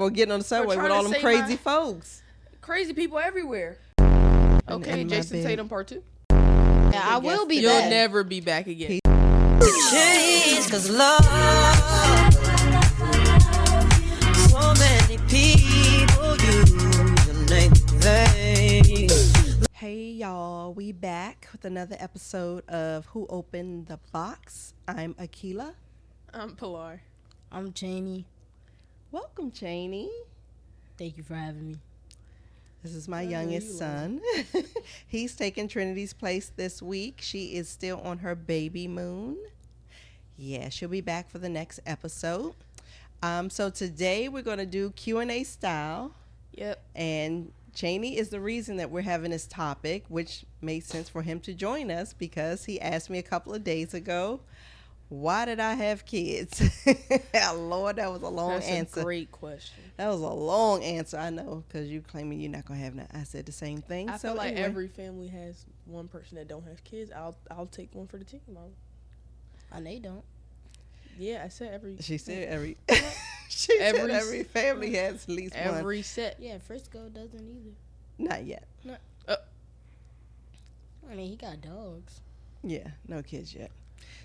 for getting on the subway with trying all to them save crazy folks. Crazy people everywhere. Okay, in my Jason bed. Tatum part 2. Yeah, I will be You'll back. never be back again. Change, 'cause love, so many people use anything. Hey y'all, we back with another episode of Who Opened the Box. I'm Akila. I'm Pilar. I'm Cheney. Welcome, Cheney. Thank you for having me. This is my youngest son. He's taking Trinity's place this week. She is still on her baby moon. Yeah, she'll be back for the next episode. So today we're going to do Q&A style. Yep. And Cheney is the reason that we're having this topic, which made sense for him to join us because he asked me a couple of days ago, why did I have kids? Lord, that was a long answer. That's a great question. That was a long answer, I know, because you claiming you're not going to have none. I said the same thing. I so feel like anyway. every family has one person that don't have kids. I'll take one for the team, Mom. And they don't. Yeah, I said every. She said every. She said Every- every family has at least one. Every set. Yeah, Frisco doesn't either. Not yet. I mean, he got dogs. Yeah, no kids yet.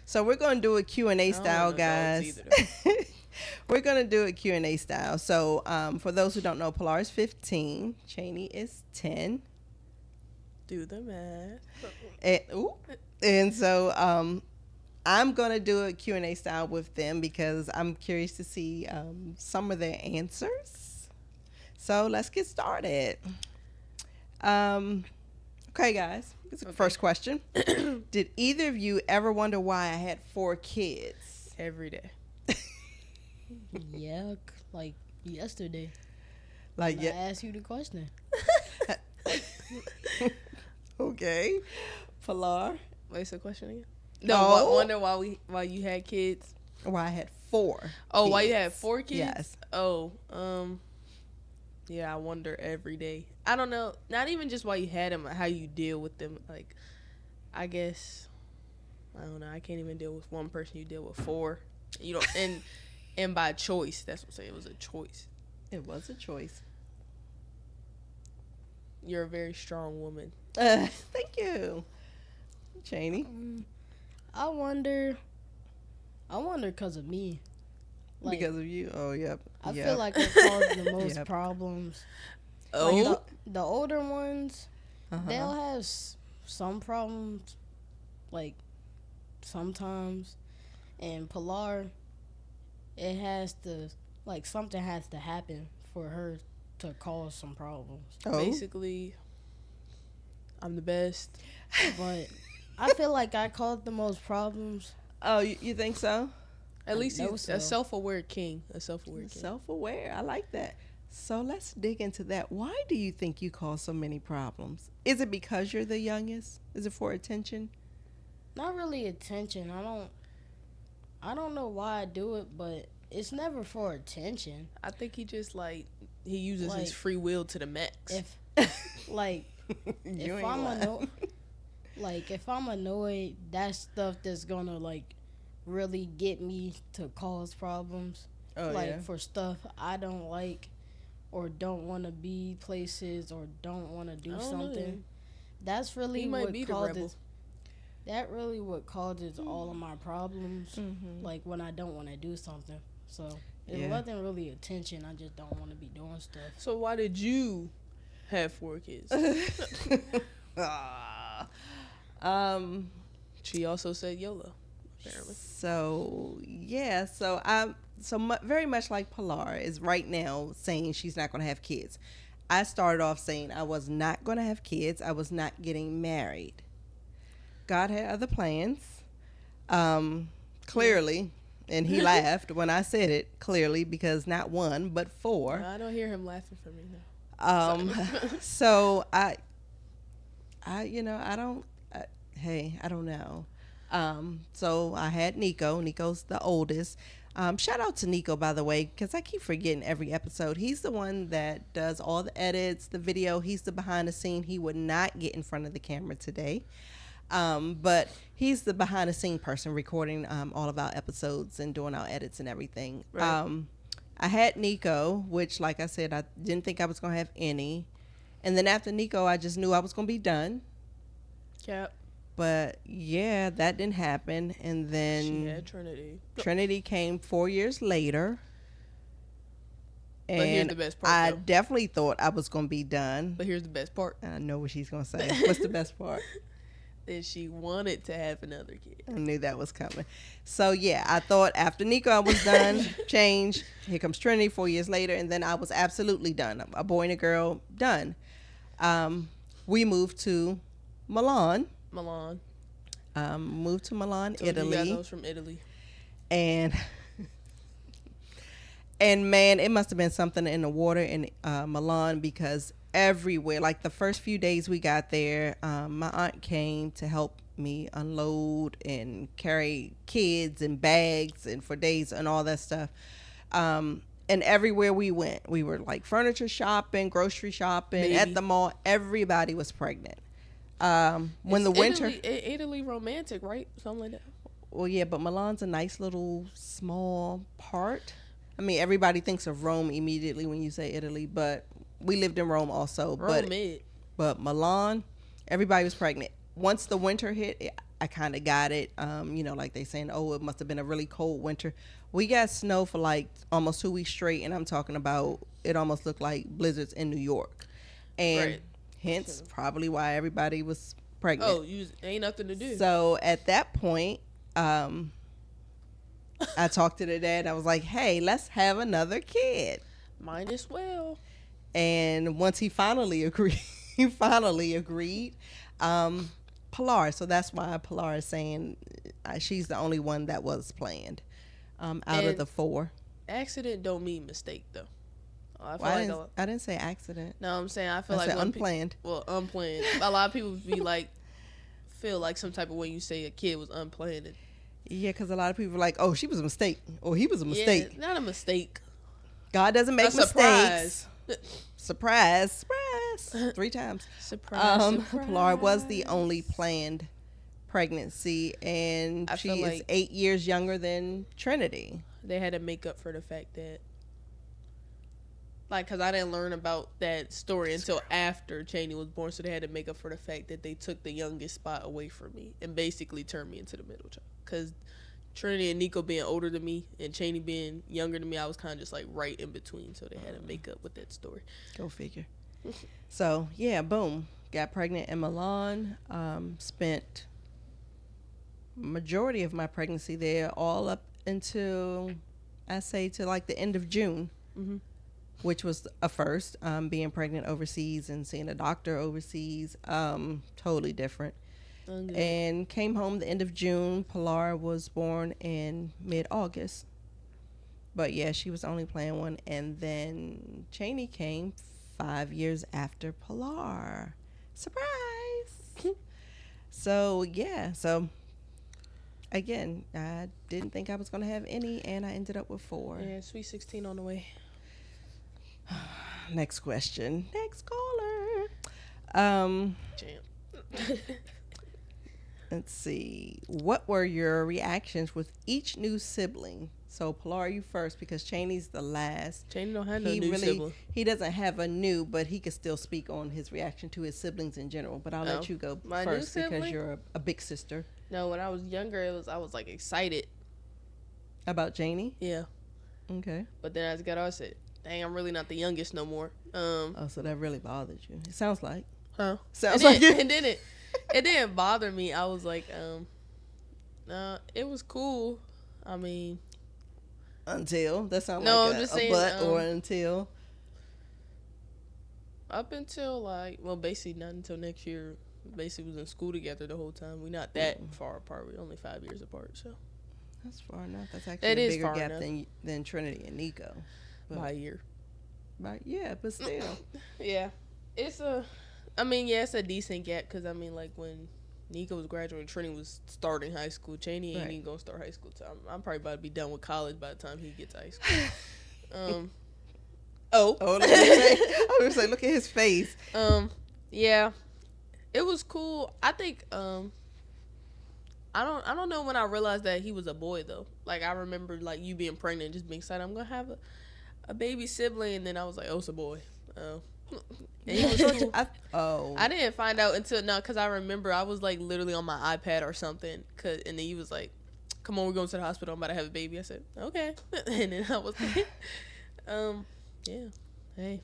So we're going to do a Q&A style, guys. We're going to do a Q&A style. So for those who don't know, Pilar is 15. Cheney is 10. Do the math. And so I'm going to do a Q&A style with them because I'm curious to see some of their answers. So let's get started. Okay, guys. First question. Did either of you ever wonder why I had 4 kids? Every day. Yeah, like yesterday. Like, I asked you the question. Okay. Pilar? What's the question again? No, Oh. wonder why you had kids. Why I had 4. Oh, kids. why you had 4 kids? Yes. Oh, yeah, I wonder every day. I don't know. Not even just why you had them, how you deal with them. Like, I guess, I don't know. I can't even deal with one person. You deal with 4. You don't, and by choice. That's what I'm saying. It was a choice. It was a choice. You're a very strong woman. Thank you. Cheney? I wonder because of me. Like, Because of you? Oh, yep. I Yep. feel like I caused the most Yep. problems. Oh, Like the older ones, Uh-huh. they'll have some problems, like sometimes. And Pilar, it has to, like, something has to happen for her to cause some problems. Oh. basically, I'm the best. But I feel like I caused the most problems. Oh, you think so? At least know he's so. a self-aware king. A self-aware king. Self-aware. I like that. So let's dig into that. Why do you think you cause so many problems? Is it because you're the youngest? Is it for attention? Not really attention. I don't know why I do it, but it's never for attention. I think he just he uses Like, his free will to the max. If like You if ain't I'm lying. annoyed, like if I'm annoyed, that's stuff that's gonna like really get me to cause problems. Oh, like yeah. for stuff I don't like or don't want to be places or don't want to do I don't know. something. That's really He might what be the rebel. causes. That really what causes all of my problems. Mhm. Like when I don't want to do something. So it Yeah. wasn't really attention. I just don't want to be doing stuff. So why did you have 4 kids? Ah. She also said YOLO, apparently. So yeah, so very much like Pilar is right now saying she's not going to have kids. I started off saying I was not going to have kids. I was not getting married. God had other plans, clearly, and he laughed when I said it clearly because not 1 but 4. I don't hear him laughing for me now. So I don't know. So I had Nico. Nico's the oldest. Shout out to Nico, by the way, because I keep forgetting every episode. He's the one that does all the edits, the video. He's the behind the scene. He would not get in front of the camera today. But he's the behind the scene person recording all of our episodes and doing our edits and everything. Right. I had Nico, which, like I said, I didn't think I was going to have any. And then after Nico, I just knew I was going to be done. Cap. But yeah, that didn't happen. And She then had Trinity. Trinity came 4 years later. But here's And the best part, I though. definitely thought I was going to be done. But here's the best part. I know what she's going to say. What's the best part? That she wanted to have another kid. I knew that was coming. So yeah, I thought after Nico I was done. Change. Here comes Trinity 4 years later, and then I was absolutely done. A boy and a girl, done. We moved to Milan. Moved to Milan, Told you guys I Italy, was from Italy. and and man, it must have been something in the water in Milan, because everywhere, like the first few days we got there, my aunt came to help me unload and carry kids and bags and for days and all that stuff. And everywhere we went, we were like furniture shopping, grocery shopping, Baby. at the mall. Everybody was pregnant. When the winter, Italy romantic, right? Something like that. well, yeah, but Milan's a nice little small part. I mean, everybody thinks of Rome immediately when you say Italy, but we lived in Rome also. But Milan, everybody was pregnant. Once the winter hit, I kind of got it. Like they saying, oh, it must have been a really cold winter. We got snow for like almost 2 weeks straight, and I'm talking about it almost looked like blizzards in New York. And Right. hence probably why everybody was pregnant. Oh, ain't nothing to do. So at that point, I talked to the dad. I was like, hey, let's have another kid. Might as well. And once he finally agreed, Pilar. So that's why Pilar is saying she's the only one that was planned out of And the 4. Accident don't mean mistake, though. I feel Well, I didn't say accident. no, I'm saying I feel I like said when unplanned. unplanned. A lot of people be like, feel like some type of way you say a kid was unplanned. And, Yeah, because a lot of people are like, oh, she was a mistake, or he was a mistake. Yeah, not a mistake. God doesn't make A surprise. mistakes. Surprise, surprise. 3 times. Surprise, surprise. Pilar was the only planned pregnancy, and I she feel is like 8 years younger than Trinity. they had to make up for the fact that, like, because I didn't learn about that story until after Cheney was born, so they had to make up for the fact that they took the youngest spot away from me and basically turned me into the middle child. Because Trinity and Nico being older than me and Cheney being younger than me, I was kind of just like right in between, so they had to make up with that story. Go figure. So yeah, boom, got pregnant in Milan. Spent majority of my pregnancy there, all up until I say to like the end of June. Mm-hmm. Which was a first, being pregnant overseas and seeing a doctor overseas, totally different. And came home the end of June. Pilar was born in mid-August. But yeah, she was only playing one. And then Cheney came 5 years after Pilar. Surprise! So yeah, so again, I didn't think I was going to have any, and I ended up with 4. Yeah, Sweet 16 on the way. Next question. Next caller. Champ. Let's see. What were your reactions with each new sibling? So Pilar, you first, because Cheney's the last. Cheney don't have no new sibling. He doesn't have a new, but he could still speak on his reaction to his siblings in general. But I'll let you go My first new because sibling? you're a big sister. No, when I was younger, I was like excited. About Janie? Yeah. Okay. But then as I got older, I said, dang, I'm really not the youngest no more. Oh, so that really bothered you. It sounds like. Huh? Sounds like it. And then it didn't bother me. I was like, it was cool. I mean, Until that sounds No, like I'm a just saying, but or until. up until basically not until next year. Basically, was in school together the whole time. We're not that far apart. We're only 5 years apart, so That's far enough. That's actually That a is bigger far gap enough. than Trinity and Nico. by a year. Right? Yeah, but still. Yeah, it's a decent gap because like when Nico was graduating, Trinity was starting high school. Cheney ain't Right. even gonna start high school. So I'm probably about to be done with college by the time he gets to high school. Oh, look at his face. I was gonna say, look at his face. Yeah, it was cool. I think I don't know when I realized that he was a boy though. Like I remember like you being pregnant, and just being excited. I'm gonna have a baby sibling, and then I was like, oh, it's a boy. Oh. And he was cool. I didn't find out until now, because I remember I was like literally on my iPad or something, and then he was like, come on, we're going to the hospital, I'm about to have a baby. I said, okay. And then I was like, yeah, hey.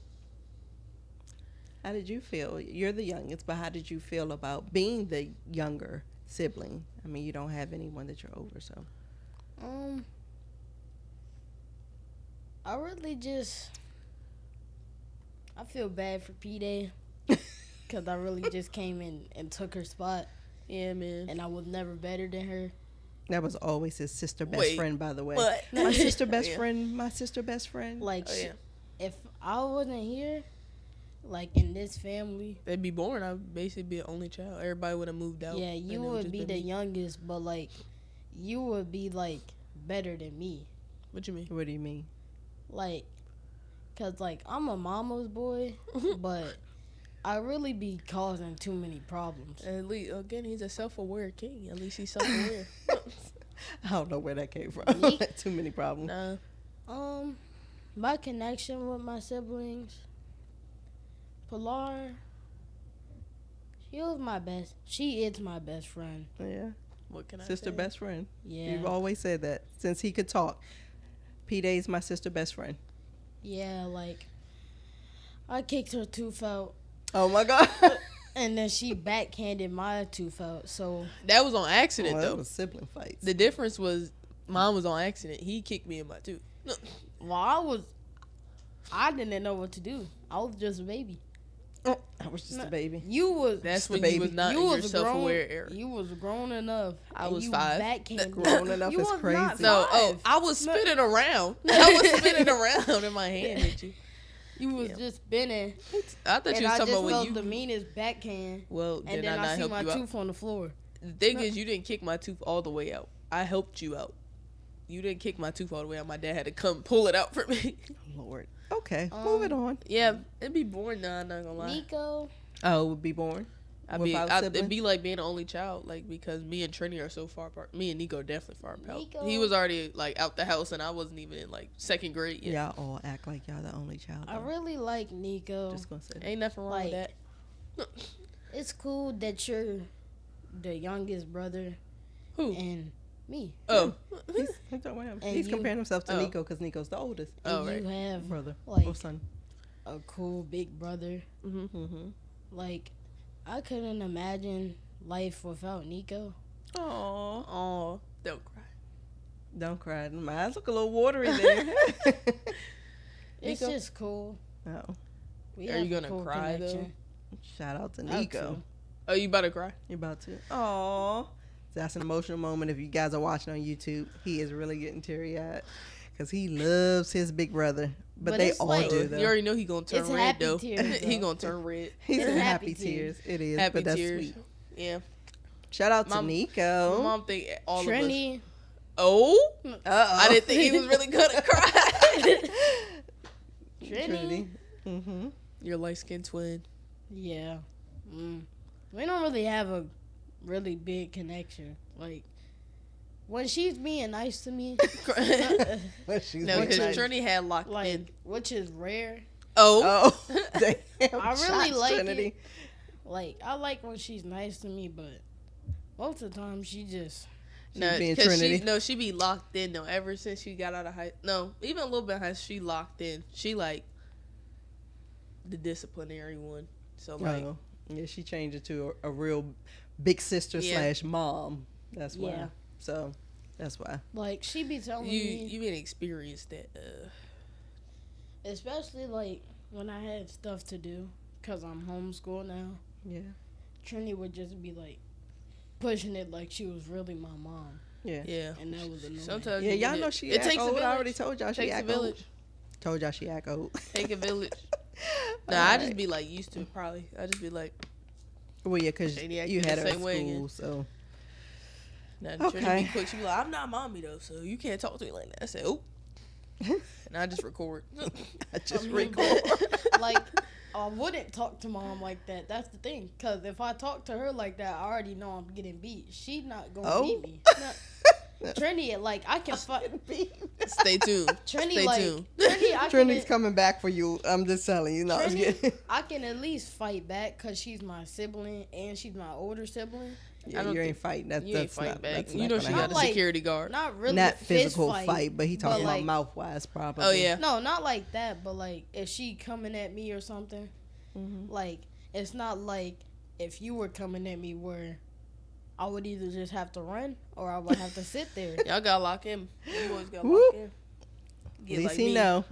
How did you feel? You're the youngest, but how did you feel about being the younger sibling? I mean, you don't have anyone that you're over, so. I really just, I feel bad for P-Day because I really just came in and took her spot. Yeah, man. And I was never better than her. That was always his sister best friend, by the way. What? My sister best friend. My sister best friend. Like, Oh, yeah. if I wasn't here, like in this family, They'd be born. I'd basically be an only child. Everybody would have moved out. yeah, you and it would just be been the me. youngest, but like, you would be like better than me. What you mean? What do you mean? Like, cause like I'm a mama's boy, but I really be causing too many problems. At least, again, he's a self-aware king. At least he's self-aware. I don't know where that came from. Me? Too many problems. Nah. My connection with my siblings, Pilar, she is my best friend. Yeah. What can I Sister say? best friend. Yeah. You've always said that since he could talk. P-Day's my sister best friend. Yeah, like, I kicked her tooth out, Oh my God. and then she backhanded my tooth out, so. That was on accident, Oh, though. that was sibling fights. The difference was mine was on accident. He kicked me in my tooth. Well, I didn't know what to do. I was just a baby. Oh, I was just a baby. You was. That's the when baby. you was not you in your was self-aware era. You was grown enough. I and was you 5. Backhanded. Grown enough You is was crazy. not No, five. I was spinning around. I was spinning around in my hand at you. You was just spinning. I thought And you was I talking just about when felt you. the meanest backhand. Well, And did then I I not see help my you out? tooth on the floor. The thing is, you didn't kick my tooth all the way out. I helped you out. You didn't kick my tooth all the way out. My dad had to come pull it out for me. Lord. Okay, moving on. Yeah, it'd be boring now. I'm not gonna lie. Nico. Oh, would be born. Without It'd siblings? be like being an only child, like because me and Trini are so far apart. Me and Nico are definitely far apart. Nico. He was already like out the house, and I wasn't even in like 2nd grade yet. Y'all all act like y'all the only child. I though. really like Nico. Just gonna say that. Ain't nothing wrong Like, with that. It's cool that you're the youngest brother Who? and me. Oh, He's talking about him. And He's you- comparing himself to Oh. Nico because Nico's the oldest Oh, And right. you have brother like or son. a cool big brother. Mm-hmm. Like, I couldn't imagine life without Nico. oh, don't cry. Don't cry. My eyes look a little watery there. It's Nico? just cool. Oh, We Are have you a gonna cool cry, though? connection. shout out to Have Nico. to. Oh, you about to cry? You about to? Aw. That's an emotional moment. If you guys are watching on YouTube, he is really getting teary-eyed because he loves his big brother. But they it's all like- do, though. You already know he gonna turn It's red happy though. tears, He though. gonna turn red. He's It's in happy happy tears. It is, Happy but that's tears. sweet. Yeah. Shout out to My Nico. mom think all of us. Trini. Oh, Uh-oh. I didn't think he was really gonna cry. Trini. Mm-hmm. Your light skinned twin. Yeah. We don't really have a really big connection. Like, when she's being nice to me, But she's No, being because nice. Trinity had locked like, in. which is rare. Oh. Oh, damn. I really Shots, like Trinity. it. Like, I like when she's nice to me, but most of the time she just. No, being 'cause Trinity. she be locked in though. Ever since she got out of high, no, even a little bit high, she locked in. She like the disciplinary one. So like, Oh, yeah, she changed it to a real big sister Yeah. / mom. That's why. Yeah. So that's why. Like, she be telling you me. you been experienced that. Especially, like, when I had stuff to do, because I'm homeschooled now. Yeah. Trini would just be, like, pushing it like she was really my mom. Yeah. Yeah. And that was annoying. Sometimes Yeah, you y'all get know it. she It act takes a old. I village. already told y'all she Takes a act village. old. Told y'all she act old. Take a village. Nah, I Alright. just be like used to it probably. I just be like, Well, yeah, because Shady act you the had her at same way school, again. so. nah, Okay. Trinity be quick. She be like, I'm not mommy though, so you can't talk to me like that. I said, oh, and I just record. I just I mean, record. like, I wouldn't talk to mom like that. That's the thing. Because if I talk to her like that, I already know I'm getting beat. She not going to Oh. beat me. Trinity, like I can fight. Stay tuned. Trinity, Stay like tuned. Trinity, Trinity's coming back for you. I'm just telling you. No, I'm just Trinity, kidding. I can at least fight back because she's my sibling and she's my older sibling. Yeah, I don't you ain't think- fighting. That's You ain't that's fighting not. back. That's You not know gonna she got happen. a Like, security guard. Not really Not fist physical fight, but he talking like, about mouth wise, probably. Oh yeah. No, not like that. But like if she coming at me or something, like it's not like if you were coming at me where I would either just have to run or I would have to sit there. Y'all gotta lock him. You boys gotta Whoop. lock him. At Get least like he me. know.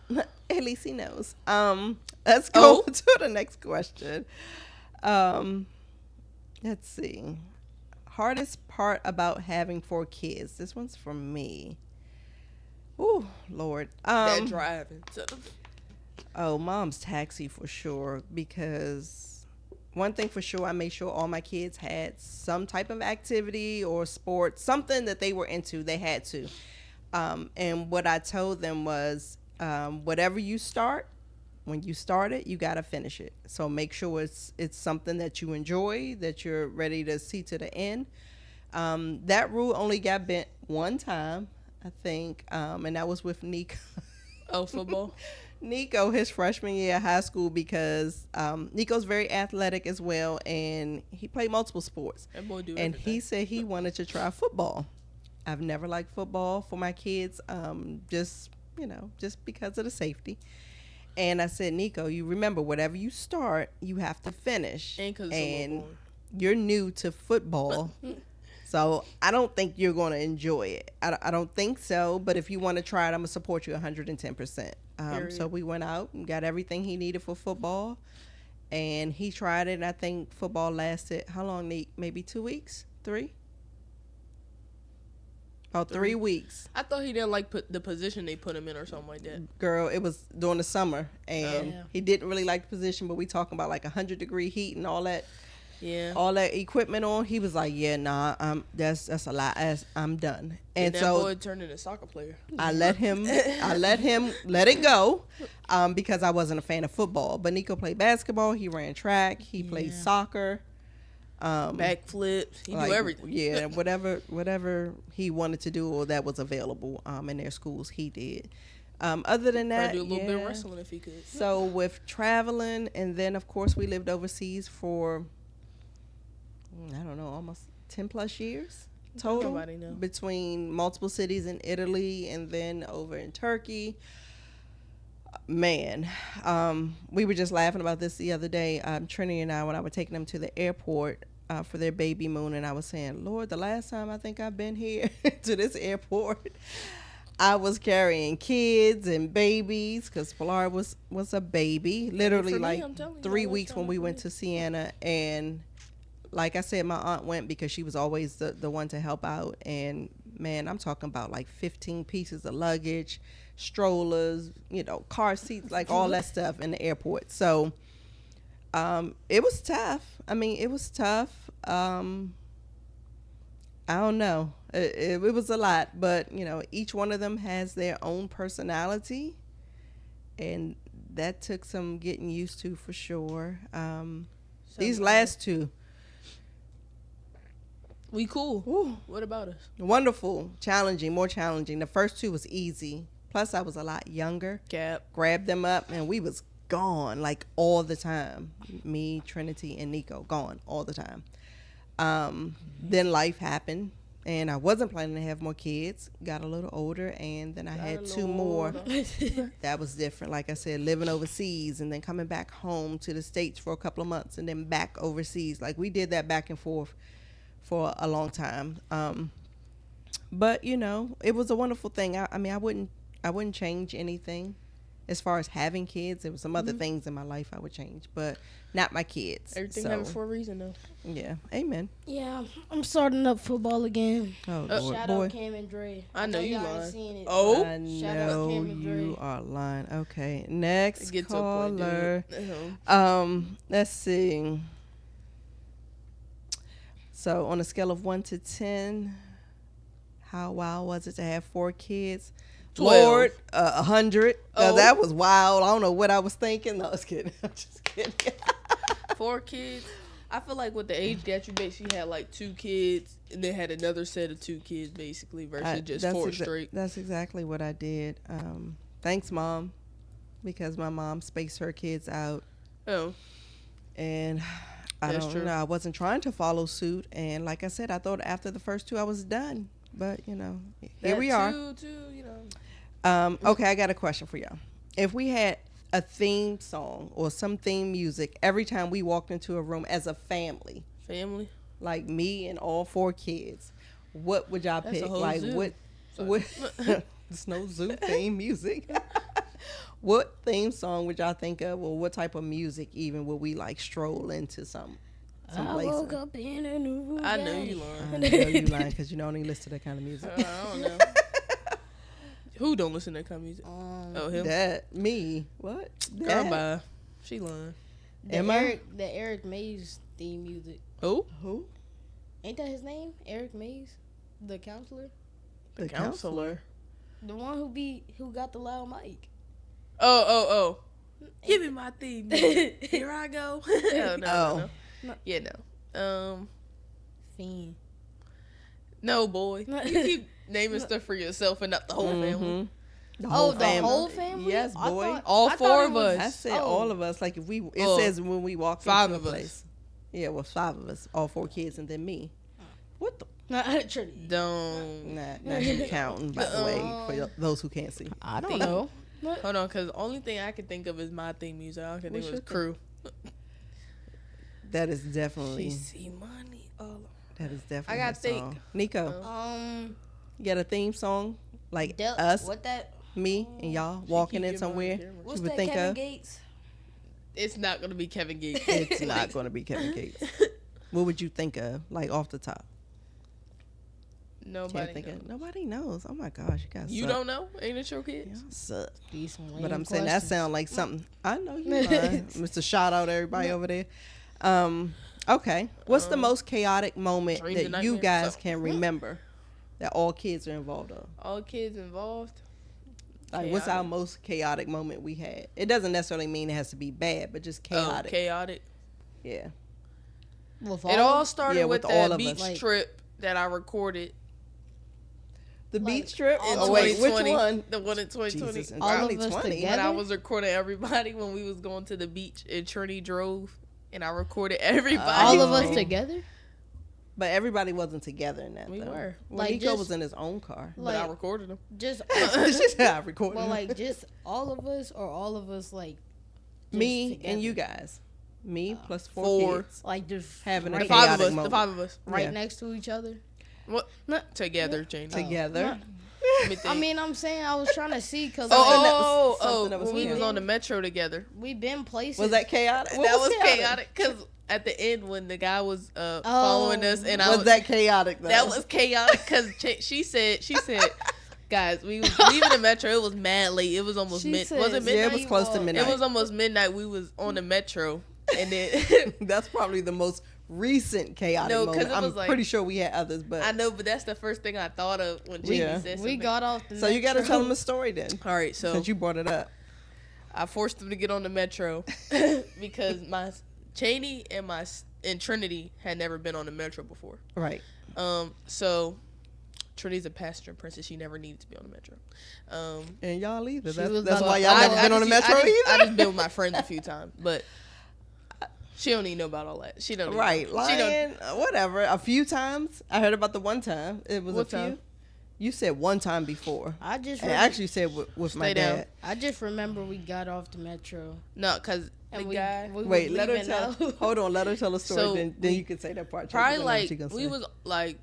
At least he knows. Let's go Oh. to the next question. Let's see. Hardest part about having 4 kids. This one's from me. Ooh, Lord. That driving. So, Oh, mom's taxi for sure, because one thing for sure, I made sure all my kids had some type of activity or sport, something that they were into. They had to. And what I told them was, whatever you start, when you start it, you got to finish it. So make sure it's something that you enjoy, that you're ready to see to the end. That rule only got bent one time, I think, and that was with Nico. oh, football. Nico, his freshman year of high school, because Nico's very athletic as well, and he played multiple sports. That boy do And everything. he said he wanted to try football. I've never liked football for my kids, just because of the safety. And I said, Nico, you remember, whatever you start, you have to finish. And 'cause it's a little boring. You're new to football. So I don't think you're going to enjoy it. I don't think so. But if you want to try it, I'm going to support you 110%. So we went out and got everything he needed for football. And he tried it. And I think football lasted, how long, Nate? Maybe 2 weeks? 3? About 3 weeks. I thought he didn't like the position they put him in or something like that. Girl, it was during the summer. And Yeah. he didn't really like the position. But we talking about like 100-degree heat and all that. Yeah. All that equipment on. He was like, yeah, nah, that's a lot. I'm done. And that so boy turned into a soccer player. I let him let it go, because I wasn't a fan of football. But Nico played basketball. He ran track. He played soccer. Backflips. He Like, do everything. Yeah, whatever he wanted to do or that was available in their schools, he did. Other than that, Probably do a little bit of yeah. wrestling if he could. So with traveling, and then of course we lived overseas for, I don't know, almost 10 plus years total. Nobody know. Between multiple cities in Italy and then over in Turkey. Man, we were just laughing about this the other day. Trinity and I, when I was taking them to the airport for their baby moon, and I was saying, Lord, the last time I think I've been here to this airport, I was carrying kids and babies, because Pilar was a baby, literally For me, like I'm telling you, 3 I was weeks when telling we you. went to Siena. And like I said, my aunt went because she was always the one to help out. And man, I'm talking about like 15 pieces of luggage, strollers, car seats, like all that stuff in the airport. So it was tough. I mean, it was tough. I don't know. It was a lot, but each one of them has their own personality, and that took some getting used to for sure. These last two, We cool. whew, What about us? wonderful, challenging, more challenging. The first two was easy. Plus, I was a lot younger. Cap. Grabbed them up, and we was gone like all the time. Me, Trinity, and Nico, gone all the time. Then life happened, and I wasn't planning to have more kids. Got a little older, and then I had 2 more. That was different. Like I said, living overseas and then coming back home to the States for a couple of months and then back overseas. Like we did that back and forth for a long time. But it was a wonderful thing. I mean, I wouldn't change anything as far as having kids. There were some other things in my life I would change, but not my kids. Everything So, happened for a reason, though. yeah. Amen. Yeah, I'm starting up football again. Oh, Lord, Shout boy. out Cam and Dre. I know you y'all ain't lying. seen it. Oh. I Shout out know Cam and you Dre. are lying. Okay, next Get to a point, caller. dude. Let's see. So on a scale of 1 to 10, how wild was it to have 4 kids? 12. Lord, 100. Oh. That was wild. I don't know what I was thinking. No, I was kidding. I'm just kidding. 4 kids. I feel like with the age gap, you basically had like 2 kids, and then had another set of 2 kids, basically, versus just 4 straight. That's exactly what I did. Thanks, Mom, because my mom spaced her kids out. Oh, And I That's don't true. know. I wasn't trying to follow suit. And like I said, I thought after the first 2 I was done. But, here that we are. Too, know. Okay, I got a question for y'all. If we had a theme song or some theme music every time we walked into a room as a family, Family. like me and all 4 kids, what would y'all That's a pick? whole Like zoo. what there's no zoo theme music. What theme song would y'all think of, or what type of music even would we like stroll into some I woke place? up in a new I know day. you I lying. know you lying because you don't even listen to that kind of music. I don't know. Who don't listen to that kind of music? Oh, him. That me what? Girl, That? bye. She lying. Am I? The Eric Mays theme music. Who? Who? Ain't that his name? Eric Mays, the counselor, The Counselor. the one who got the loud mic. Oh. Give me my theme. music. Here I go. Oh, no. No. Yeah, no. Fiend. No, boy. You keep naming stuff for yourself and not the whole family. The Oh, the whole family? Yes, I boy. thought- All I 4 thought it of was- us. I said Oh. all of us. Like if we, it Oh. says when we walk 5 into of a us. place. Yeah, well, 5 of us, all 4 kids, and then me. What the? Trinity. Don't. Not you counting, by the way, for those who can't see. I don't know. Hold on, because the only thing I can think of is my theme music. I can think What's of your is Crew. That is definitely, She see money all that is definitely. I gotta her think. song. Nico, you got a theme song like us, What that? me, and y'all walking in somewhere? What's would that? think Kevin of? Gates. It's not going to be Kevin Gates. It's not going to be Kevin Gates. What would you think of, like off the top? Nobody Can't think knows. of. Nobody knows. Oh my gosh, you guys. You suck. don't know? Ain't it your kids? Y'all suck. These some But lame I'm saying that questions. sound like something. I know you lying. Mr. Shout out everybody over there. Okay. What's the most chaotic moment Dreams and that you nightmares? guys can remember that all kids are involved of? All kids involved? Like, what's our Chaotic. most chaotic moment we had? It doesn't necessarily mean it has to be bad, but just chaotic. Oh, chaotic. Yeah. With It all started Yeah, with with all that of beach us. trip that I recorded The Like, beach trip? in Oh, wait, which 2020. one? The one in 2020. Jesus, in All of us 2020. together? When I was recording everybody when we was going to the beach and Trini drove, and I recorded everybody. all of Oh. us together. But everybody wasn't together in that, We though. were. Well, Like, Nico just- was in his own car. But I Like recorded them. just She said I recorded well, him. like just all of us or all of us like just Me together? and you guys. Me plus 4 4. kids. like just Having a right, The 5 of chaotic us. moment. The 5 of us. right Yeah. next to each other. What? Together, Jane. Together. Let me I think. mean, I'm saying I was trying to see because something that was when we was chaotic. on the metro together. we've been places. Was that chaotic? What That was chaotic because at the end when the guy was following us and I Was was that chaotic though? that was chaotic because she said guys, we was leaving the metro. It was mad late. It was almost She was said, it Yeah, midnight? it was close to midnight. It was almost midnight. We was on the metro and then That's probably the most recent chaotic No, 'cause moment. it I'm was like- pretty sure we had others, but I know, but that's the first thing I thought of when Jamie Yeah. said something. we got off the so you got to metro. tell them a story then, All right, so since you brought it up. I forced them to get on the metro because my Cheney and Trinity had never been on the metro before. Right. So Trinity's a passenger princess. She never needed to be on the metro. And y'all either. She That's, was that's about why to- y'all I- never been on the metro I either. just been with my friends a few times, but she don't even know about all that. She don't. Even Right. know. She don't. Lying, whatever. A few times. I heard about the one time. It was What a few. time? You said one time before. I just And remember, actually said with my Stay down. dad. I just remember we got off the metro No, because the and guy. we Wait, was let her leaving tell. out. Hold on, let her tell a story. So then we- you can say that part. Probably Tracy, I know what like you gonna we say. was like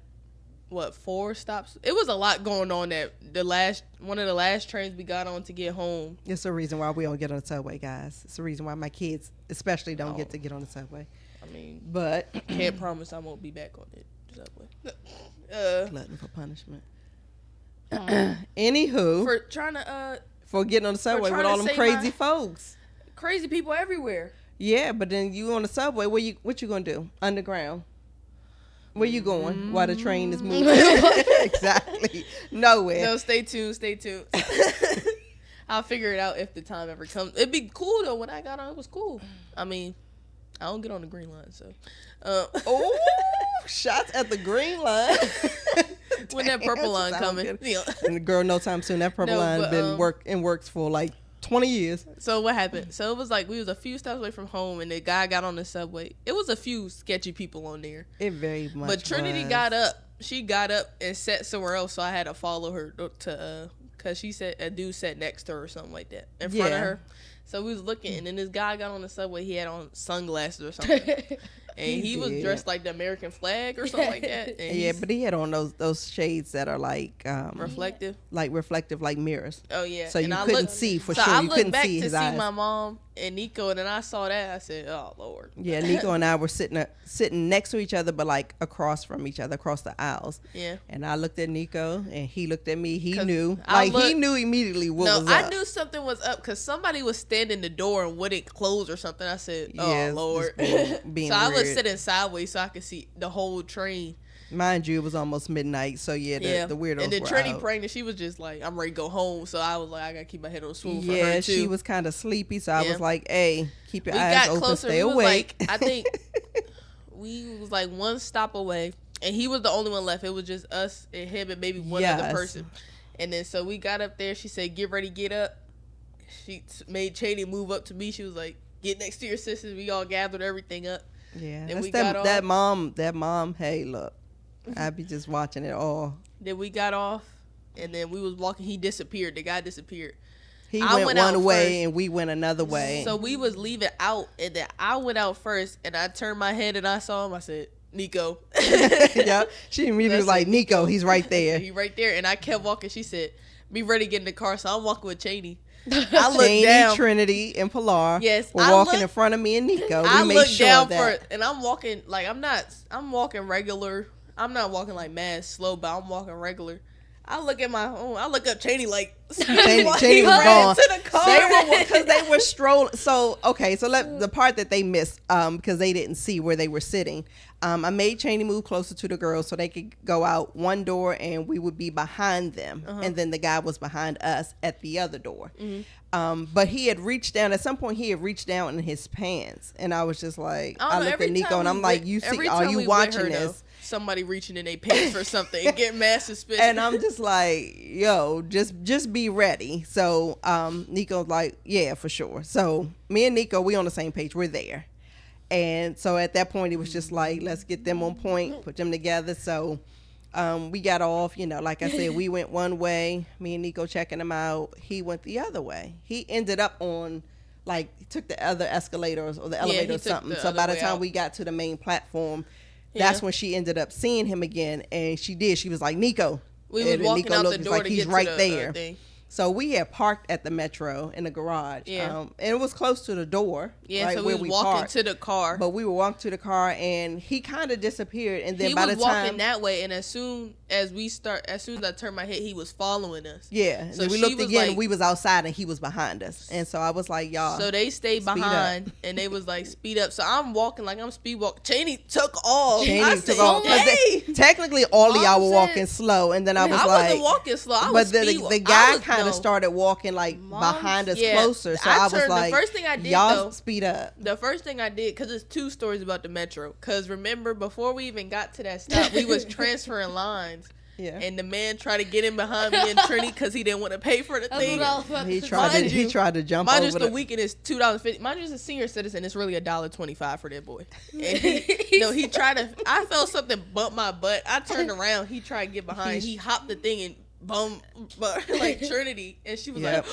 what 4 stops. It was a lot going on at one of the last trains we got on to get home. It's the reason why we don't get on the subway, guys. It's the reason why my kids, especially, don't get to get on the subway. I mean, But can't promise I won't be back on it. Subway. glutton for punishment. Um, Anywho, For trying to for getting on the subway trying with to all them save crazy my- folks. crazy people everywhere. Yeah, but then you on the subway. What you gonna do? Underground. Where you going while the train is moving? Exactly. Nowhere. No, stay tuned. Stay tuned. I'll figure it out if the time ever comes. It'd be cool though. When I got on, it was cool. I mean, I don't get on the green line, so. Oh, shots at the green line. When that purple line Sound coming. good. Yeah. And the girl, no time soon. That purple No, line but, been works for like 20 years. So what happened? So it was like we was a few stops away from home, and the guy got on the subway. It was a few sketchy people on there. It very much. But Trinity was. got up. She got up and sat somewhere else, so I had to follow her to cause she said a dude sat next to her or something like that in front of her. So we was looking, and then this guy got on the subway. He had on sunglasses or something, and he was did. dressed like the American flag or something like that. And Yeah, but he had on those shades that are like reflective. like mirrors. Oh yeah. So And you I couldn't looked- see for so sure. I You looked couldn't back see to his see eyes. my mom and Nico, and then I saw that. I said, "Oh Lord." Yeah, Nico and I were sitting next to each other, but like across from each other, across the aisles. Yeah. And I looked at Nico, and he looked at me. He 'Cause knew, I he knew immediately what No, was I up. knew something was up because somebody was standing the door and wouldn't close or something. I said, "Oh Yeah, it's Lord." being So I was weird. sitting sideways so I could see the whole train. Mind you, it was almost midnight, so yeah, the weirdos And then were Trini out. pregnant, she was just like, "I'm ready to go home." So I was like, "I gotta keep my head on the swivel for Yeah, her too." she was kind of sleepy, so I Yeah. was like, "Hey, keep your We eyes got open, closer. stay We was awake." like, I think we was like one stop away, and he was the only one left. It was just us and him and maybe one other Yes. person. And then so we got up there. She said, "Get ready, get up." She made Cheney move up to me. She was like, "Get next to your sisters." We all gathered everything up. Yeah, Then that's we got that off. that mom. Hey, look, I'd be just watching it all. Then we got off, and then we was walking. He disappeared. The guy disappeared. He I went went out one way first. and we went another way. So we was leaving out, and then I went out first, and I turned my head and I saw him. I said, "Nico." Yeah, she immediately was That's like, it. "Nico, he's right there." He right there, and I kept walking. She said, "Be ready to get in the car." So I'm walking with Cheney. I looked Cheney, down. Trinity, and Pilar Yes, were I walking looked- in front of me and Nico. I We made looked sure down that. and I'm walking like I'm walking regular. I'm not walking like mad slow, but I'm walking regular. I look at I look up Cheney like Cheney he was ran gone. to the car. Because they were strolling. So okay, so the part that they missed, because they didn't see where they were sitting. I made Cheney move closer to the girls so they could go out one door and we would be behind them, and then the guy was behind us at the other door. But he had reached down at some point. He had reached down in his pants, and I was just like, I know, looked every at Nico time and I'm we like, went- "You see? every Are time you we with watching her, this?" though, somebody reaching in their pants for something and get mad suspicious. And I'm just like, "Yo, just be ready." So Nico's like, "Yeah, for sure." So me and Nico, we on the same page. We're there. And so at that point, it was just like, let's get them on point, put them together. So we got off, like I said, we went one way, me and Nico checking him out. He went the other way. He ended up on, took the other escalators or the elevator he or took something. the So other by the way time out. we got to the main platform, that's Yeah. when she ended up seeing him again. And she did. She was like, "Nico." we was And walking Nico out the looked, door like, to he's get right to the there. thing. So we had parked at the Metro in the garage. Yeah. And it was close to the door. Yeah, right, so where we was walking parked. to the car. But we were walking to the car, and he kind of disappeared. And then He by was the walking time, that way, and as soon as I turned my head, he was following us. yeah, So and we she looked was again. like- we was outside, and he was behind us. And so I was like, "Y'all." So they stayed Speed behind, and they was like, "Speed up." So I'm walking like I'm speed walk. Cheney took off. Cheney I took said, off. 'Cause "Hey!" technically, all of Mom y'all were said- walking slow, and then I was I like, wasn't walking slow. I but was the speed walk- guy I was- kind no. of started walking behind us Yeah, closer. So I I was turned- the like, first thing I did, "Y'all though- speed up." The first thing I did, because it's two stories about the Metro. Because remember, before we even got to that stop, we was transferring lines. Yeah. And the man tried to get in behind me and Trini because he didn't want to pay for the That's thing. what I was about He to tried say. to he tried to jump Mind over just the weekend is $2.50. Mind just a senior citizen, it's really $1.25 for that boy. And he tried to. I felt something bump my butt. I turned around. He tried to get behind. He hopped the thing and but like Trinity, and she was Yep.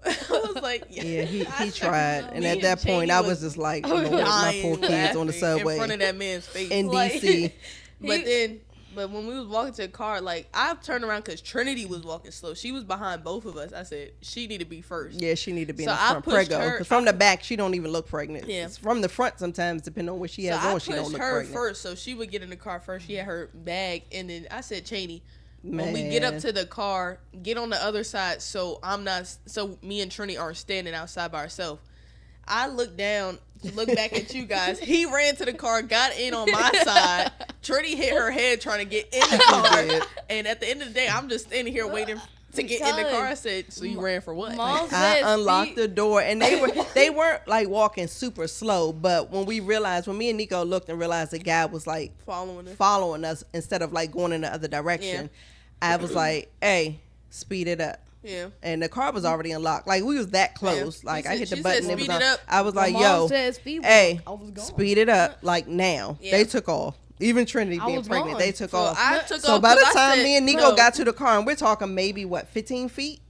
like, I was like, Yeah, he I tried, and Me at and that point, Cheney I was was just like, "Lord, my dying poor kids on the laughing subway in front of that man's face in Like- DC." But when we was walking to the car, like I turned around because Trinity was walking slow. She was behind both of us. I said she need to be first. Yeah, she need to be So in the I front pushed prego. her- Because from the back, she don't even look pregnant. Yeah. It's from the front sometimes, depending on what she So has I on, she don't pushed look her pregnant. first, so she would get in the car first. She had her bag, and then I said, Cheney, when we get up Man. to the car, get on the other side, so me and Trini aren't standing outside by ourselves. I looked down to look back at you guys. He ran to the car, got in on my side. Trini hit her head trying to get in the car. did. And at the end of the day, I'm just standing here waiting to get in the Because car. I said, so you ran for what? Mom I said unlocked speed- the door, and they weren't like walking super slow. But when me and Nico looked and realized the guy was like Following us instead of like going in the other direction, I was like, "Hey, speed it up." Yeah. And the car was already unlocked. Like we was that close. Yeah. Like I hit the She button, said, it was "Speed on. it up." I was My like, mom "Yo, said speed walk. hey, I was gone. speed it up!" Like now, Yeah. they took off. Even Trinity I being was pregnant, gone. they took So off. I took So off by the 'cause I time said, me and Nico no. got to the car, and we're talking maybe 15 feet,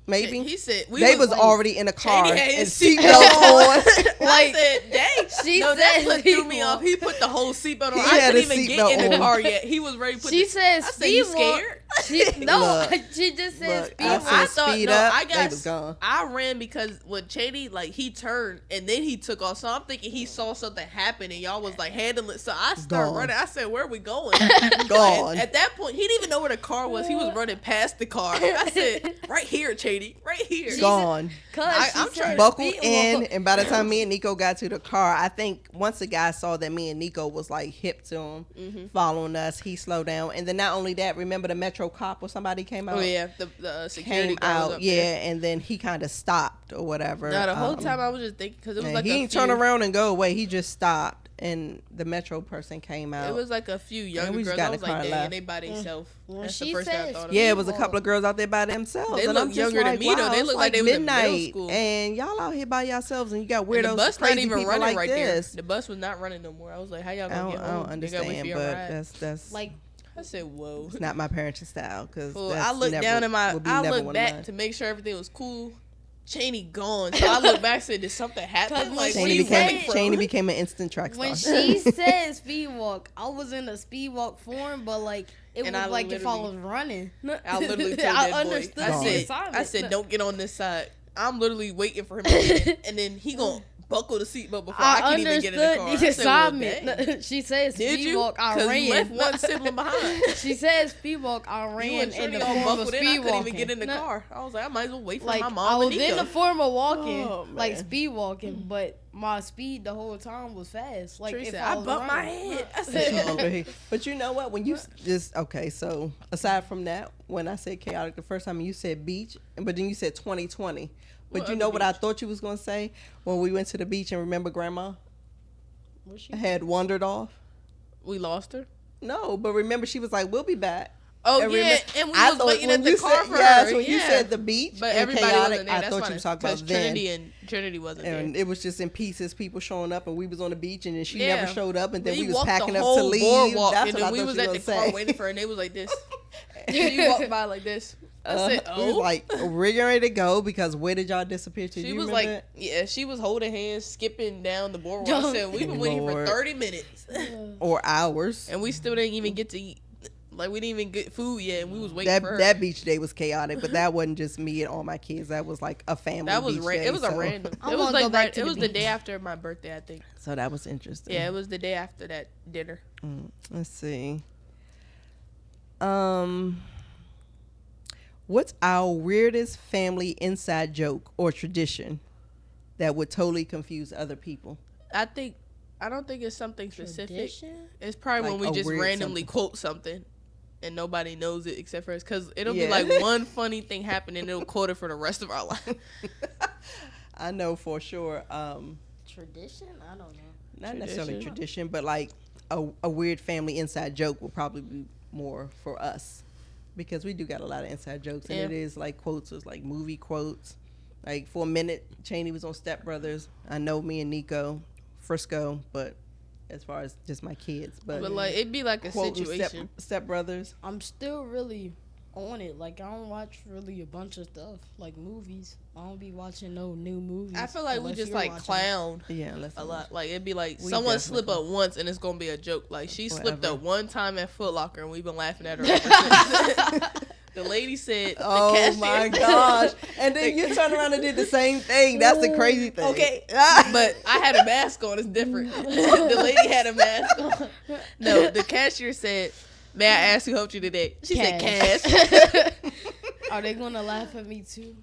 maybe. He said They was like, already in the car Shady had and his seatbelts on. I said, dang. She No, said that what threw speed me walk. off. He put the whole seatbelt on. He I had couldn't a even get seatbelt in the on. car yet. He was ready to put She the, said I said, speed you walk. scared? No, Look. she just said Look, speed I walk. said I thought speed no, up, I they got was gone. I ran because when Cheney like he turned and then he took off. So I'm thinking he saw something happen and y'all was like handling. So I started Gone. running. I said, "Where are we going?" Gone. At that point, he didn't even know where the car was. He was running past the car. I said, "Right here, Cheney. Right here." Gone. I'm trying to Buckled speed in, walk. and by the time me and Nico got to the car, I think once the guy saw that me and Nico was like hip to him, following us, he slowed down. And then not only that, remember the Metro cop or somebody came out? Oh yeah, the security Came guard was out, up yeah, there. and then he kind of stopped or whatever. No, the whole time I was just thinking because it was and like he a didn't few, turn around and go away. He just stopped, and the Metro person came out. It was like a few younger we just girls. got I in was the car like, and dang, left. they by themselves. When That's she the first thing I said thought of. Yeah, it was a Speed couple of girls out there by themselves. They and look I'm just younger than like, me, though. wow, They it's look like they was in middle school. and y'all out here by yourselves, and you got And weirdos, the bus not crazy even people running like right this. there. The bus was not running no more. I was like, how y'all I gonna don't, get I home? don't You gotta wait understand, for your but ride. that's Like I said, whoa. it's not my parenting style. Because Well, I looked down at my. I looked back to make sure everything was cool. Cheney gone. So I looked back and said, did something happen? 'Cause Like, when what are Cheney you became- running from? Cheney became an instant track star. when she said speed walk, I was in a speed walk form, but like it And was I like if I literally- was running. I literally told I that boy. understood I the said, assignment. don't get on this side. I'm literally waiting for him to get in, and then he gonna buckle the seatbelt before I can even get in the car. I the said, well, dang. assignment. She said Did speed you? walk. I 'Cause ran. you left one sibling behind. She said speed walk. I You ran and in Trinity the all form of buckled in. I speed couldn't walking. even get in the No, car. I was like, I might as well wait for Like my I mom was and in Nico. the form of walking, Oh, like man. speed walking, but my speed the whole time was fast. Like Tree if said, I I was bumped my running. head. I So said, under here. But you know what? When you just okay, so aside from that, when I said chaotic the first time, you said beach, but then you said 2020. But What you other know what I beach? thought you was gonna say when we went to the beach and remember Grandma Was she? had wandered off. we lost her. No, but remember she was like, "We'll be back." Oh And yeah, remember- and we I was thought waiting when at the you car said, for yes, her. when you Yeah. said the beach But and everybody chaotic, wasn't there. I That's thought fine. you was talking about 'Cause then. Trinity wasn't And there. it was just in pieces, people showing up, and we was on the beach, and then she Yeah. never showed up, and then we was walked packing the up whole to leave. boardwalk, That's and what I then we thought was you at were the gonna car say. waiting for her, and they was like this. And you walked by like this. I said, We was "Oh." like, we're getting ready to go because where did y'all disappear to? She You was remember like, that? yeah, she was holding hands, skipping down the boardwalk. I said, we've been waiting for Lord. 30 minutes, Or hours. and we still didn't even get to eat. Like we didn't even get food yet, and we was waiting That for her. that beach day was chaotic, but that wasn't just me and all my kids. That was like a family. That was beach it was day, a so- random. I It was wanna like go back to it the was the beach. day after my birthday, I think. So that was interesting. Yeah, it was the day after that dinner. Let's see. What's our weirdest family inside joke or tradition that would totally confuse other people? I don't think it's something specific. Tradition? It's probably Like when a we just weird randomly something. quote something and nobody knows it except for us. Because it'll Yeah. be like one funny thing happening and it'll quote it for the rest of our life. I know for sure. Tradition? I don't know. Not necessarily Tradition? tradition, but like a weird family inside joke will probably be more for us because we do got a lot of inside jokes, and Yeah. it is like quotes, it's like movie quotes. Like for a minute, Cheney was on Step Brothers. I know me and Nico, Frisco, but as far as just my kids, but But it'd be like a quoting situation. Step Brothers. I'm still really on it. Like I don't watch really a bunch of stuff like movies. I don't be watching no new movies. I feel like we unless just you're like watching clown Yeah, let's a lot. Like it'd be like We someone slip definitely- up once and it's gonna be a joke. Like she slipped Forever. up one time at Foot Locker and we've been laughing at her ever since. The lady said, Oh the cashier, my gosh! And then you turned around and did the same thing. That's the crazy thing. Okay, but I had a mask on. It's different. The lady had a mask on. No, the cashier said, "May I ask who helped you today?" She said, "Cash." Are they gonna laugh at me too?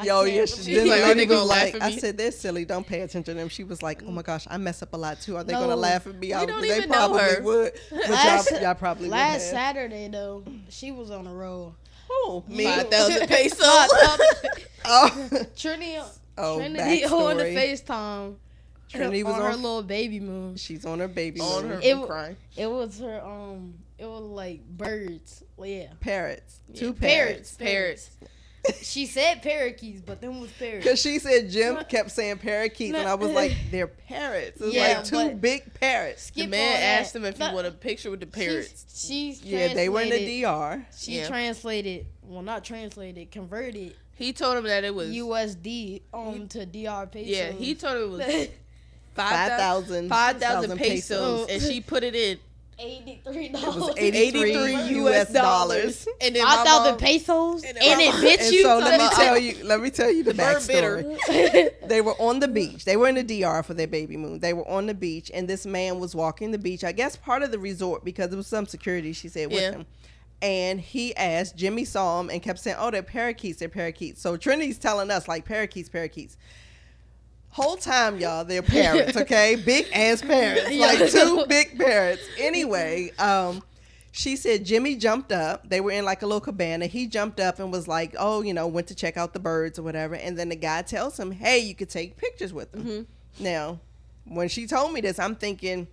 Yo, can't yeah, believe- then the Like, are lady they gonna was laugh like, at I me? said, they're silly. Don't pay attention to them. She was like, oh my gosh, I mess up a lot too. Are they going to No. laugh at me? I don't was- they even know probably her. would. But Last- y'all probably would Last have. Saturday though, she was on the road. Who? Me? 5,000 pesos. Oh, Trinity, oh, Trinity on the backstory. FaceTime. Trinity was on her on. little baby moon. She's on her baby On moon. her, It I'm w- crying. It was her it was like birds. Yeah. Parrots. Yeah, Two parrots. Parrots. She said parakeets, but them was parrots. Because she said Jim kept saying parakeets, and I was like, they're parrots. It's Yeah, like two but- big parrots. The Skip man all that. asked him if he That- want a picture with the parrots. She's Yeah, they were in the translated- DR. She Yeah. translated, well, not translated, converted He told him that it was. USD to DR pesos. Yeah, he told him it was 5,000 5,000 pesos, and she put it in $83. It was 83 83 US dollars. And then my 5,000 mom- pesos, and and, then my it mom- bit And you. so to let me the- tell you the bird bit her. backstory. They were on the beach. They were in the DR for their baby moon. They were on the beach, and this man was walking the beach. I guess part of the resort because there was some security. She said with Yeah. him, and he asked. Jimmy saw him and kept saying, "Oh, they're parakeets. They're parakeets." So Trinity's telling us like parakeets, parakeets. Whole time, y'all, they're parrots, okay? Big ass parrots, like two big parrots. Anyway, she said Jimmy jumped up. They were in like a little cabana. He jumped up and was like, oh, went to check out the birds or whatever. And then the guy tells him, hey, you could take pictures with them. Mm-hmm. Now, when she told me this, I'm thinking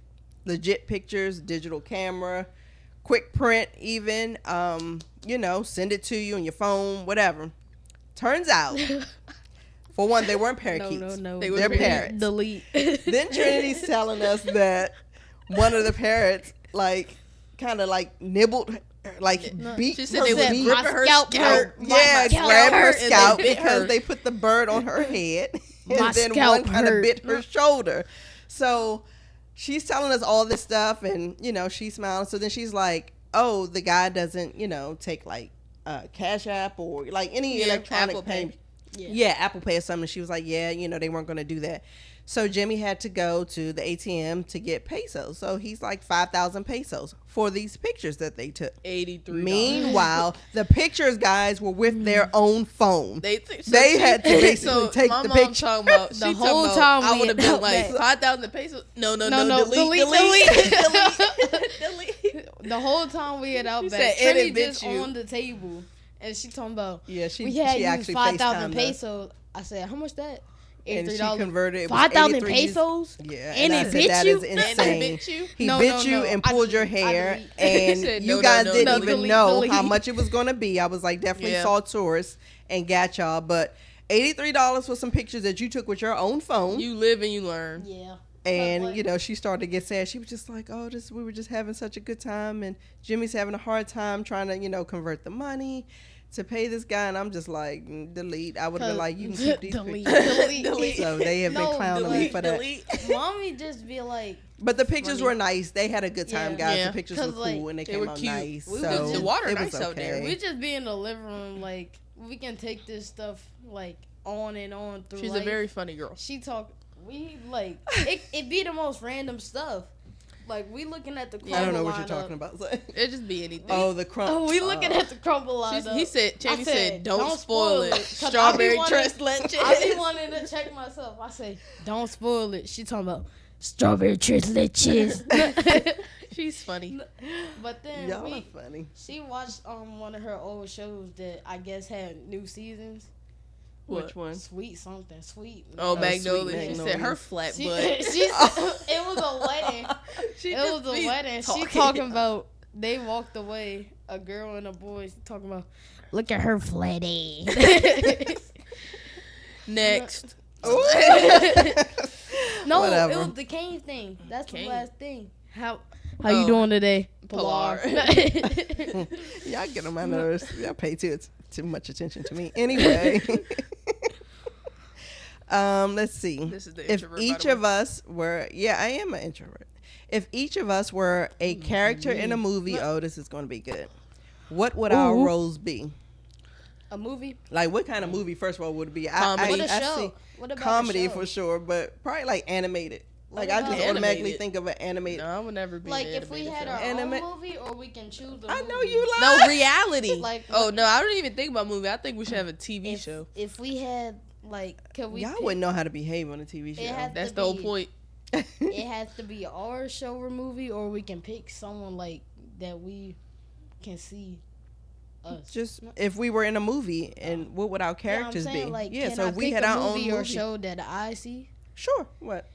legit pictures, digital camera, quick print even, send it to you on your phone, whatever. Turns out, for one, they weren't parakeets. No. They were They're parrots. parrots. Delete. Then Trinity's telling us that one of the parrots, like, kind of like nibbled, like beat She said her they was beak. gripping her scalp scalp. hurt. Yeah, scalp grab her hurt, and they scalp bit because her. they put the bird on her head, My and then scalp one kind of hurt. bit her shoulder. So she's telling us all this stuff, and she's smiling. So then she's like, "Oh, the guy doesn't, take like Cash App or like any Yeah, electronic Apple Pay. payment." Yeah, Apple Pay or something. She was like, yeah, they weren't going to do that. So Jimmy had to go to the ATM to get pesos. So he's like 5,000 pesos for these pictures that they took. $83. Meanwhile, the pictures guys were with their own phone. They had to basically take my the mom picture. talking about The she whole talking time about, I we would have had been out like back. 5,000 pesos. No, No, delete. The whole time we had out She back, said, "And Trinity it bit just you." on the table, and she talking about Yeah, she we had she used actually 5,000 FaceTimed us. pesos. I said, how much that? And she $83. converted it was 5,000 83 pesos. Yeah, And I it said, bit that you? is And it insane. bit you? He No, bit no, you no. and I pulled your delete. I hair, delete. and He said, you no, guys no, didn't no, even delete, know delete. how much it was going to be. I was like, definitely Yeah. saw tourists and got y'all, but $83 for some pictures that you took with your own phone. You live and you learn. Yeah. And But she started to get sad. She was just like, "Oh, we were just having such a good time, and Jimmy's having a hard time trying to, convert the money to pay this guy." And I'm just like, delete. I would have been like, "You can keep these delete, pictures." delete. So they have been No, clowning me for that. Mommy just be like, But the pictures Funny. were nice. They had a good time, Yeah. guys. Yeah. The pictures were 'Cause, cool like, and they they came were out cute. nice. We So was- the water it was nice out there. okay. we just be in the living room, like we can take this stuff like on and on through. She's life. a very funny girl. She talk. We like it be the most random stuff. Like we looking at the crumble I don't know what you're lineup. talking about. It just be anything. Oh, the crumb. Oh, we looking at the crumble lineup. He said, I Chaney said, don't spoil it. 'Cause I be Strawberry wanting- tres leches. I be wanting to check myself. I say, don't spoil it. She talking about strawberry tres leches. She's funny. But then Y'all are funny. she watched one of her old shows that I guess had new seasons. What? Which one? Sweet something, sweet. Oh, Sweet Magnolia. She Magnolia. said her flat She, butt. it was a wedding. She It just was a be wedding. She talking. talking about they walked away. A girl and a boy talking about. Look at her flat ass. Next. No, Whatever. it was the cane thing. That's Cane. the last thing. How you Oh. doing today, Pilar. Y'all get on my nerves. Y'all pay too much attention to me. Anyway. Let's see. This is the If introvert, by each the way. of us were, yeah, I am an introvert. If each of us were a character in a movie, oh, this is going to be good. What would our Ooh. roles be? A movie? Like, what kind of movie, first of all, would it be? Comedy. What a I show? see What about comedy a show? for sure, but probably like animated. Like, What I just about- automatically Animated? think of an animated. No, I would never be Like an if we animated had show. our Anima- own movie, or we can choose. I know movie. you like. No, reality. Like- oh, no, I don't even think about movie. I think we should have a TV show. If we had like, could we? Y'all pick- wouldn't know how to behave on a TV show. It has That's to the whole be- point. It has to be our show or movie, or we can pick someone like that we can see. us. Just if we were in a movie, and what would our characters I'm saying, be? Like, Yeah, can so I if we pick had a our own movie or movie. show that I see. Sure. What?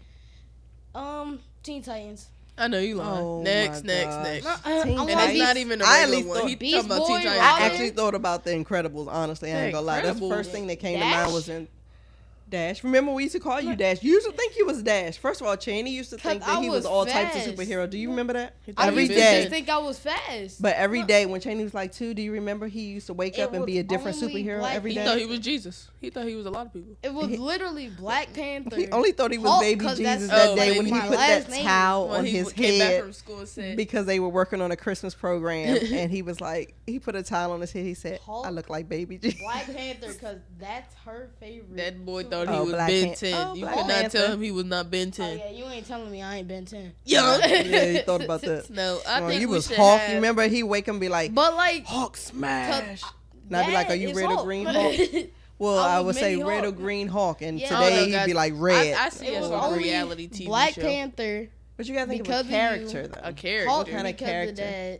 Teen Titans. I know you lying. Oh next, my next, gosh. next. Teen And Titans. it's not even a I at regular least one. thought- He Beast talking about Boy, Teen Titans. I Robin. actually thought about the Incredibles. Honestly, I ain't gonna lie. That's the first Incredibles. thing that came to Dash? mind was in Dash. Remember we used to call you Dash. You used to think you was Dash. First of all, Cheney used to think 'Cause that I he was was all types of fast. superhero. Do you remember that? I Every used to day. just think I was fast. But every day when Cheney was like 2, do you remember he used to wake It up and be a was different only superhero black every He day? thought he was Jesus. He thought he was a lot of people. It was literally Black Panther. He only thought he was Hulk, baby 'cause Jesus that's- that day when he my put that last name. towel When on he his came back head from school and said, because they were working on a Christmas program, and he was like, he put a towel on his head. He said, Hulk, "I look like baby Jesus." Black Panther, because that's her favorite. that boy superhero. thought he Oh, was Black Ben Pan- 10. oh, You Black could not Panther. tell him he was not Ben Oh 10. yeah, you ain't telling me I ain't Ben 10. Yeah. Yeah, he thought about that. No, I Oh, think you we was should Hulk. have. You remember he wake up and be like, But like, Hulk smash. 'cause And I'd be like, that are you is red or Hulk. green Hulk? Well, I I would was say mini red or Hulk. green Hulk, and Yeah. I don't today know, he'd guys. be like red. I see It it as was a only reality TV Black show. Panther, But you gotta think because of of a character you. though. A character. Hulk kind of because character? of that.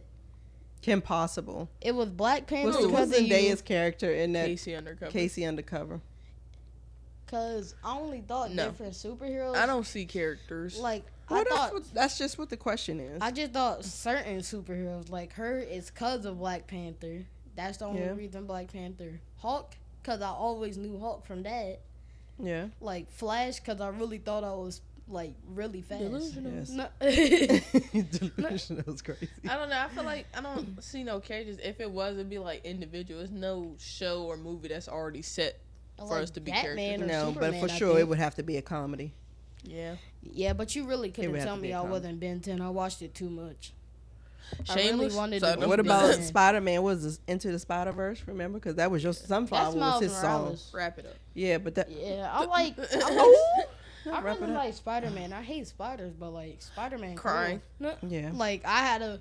Kim Possible. It was Black Panther What's because of you. Zendaya's character in that Casey Undercover. Casey Undercover? Because I only thought No. different superheroes. I don't see characters. like. Well, I thought that's just what the question is. I just thought certain superheroes like her is cause of Black Panther. That's the only Yeah. reason Black Panther. Hulk, cause I always knew Hulk from that. Yeah. Like Flash, cause I really thought I was like really fast. Delusional. Yes. No. Delusional was crazy. I don't know. I feel like I don't see no characters. If it was, it'd be like individual. There's no show or movie that's already set for Like us to be Batman characters. or No, but Superman, for I sure it think. would have to be a comedy. Yeah. Yeah, but you really couldn't would have tell to be me a I comedy. wasn't Ben 10. I watched it too much. Shameless. I really wanted So I to. don't What be about that. Spider-Man? Was this Into the Spider-Verse? Remember, because that was your Sunflower That's was Miles his song. Morales. Wrap it up. Yeah, but that. Yeah, I like. Oh, I wrap really it up. like Spider-Man. I hate spiders, but like Spider-Man. cool. Crying. No, Yeah. Like I had a.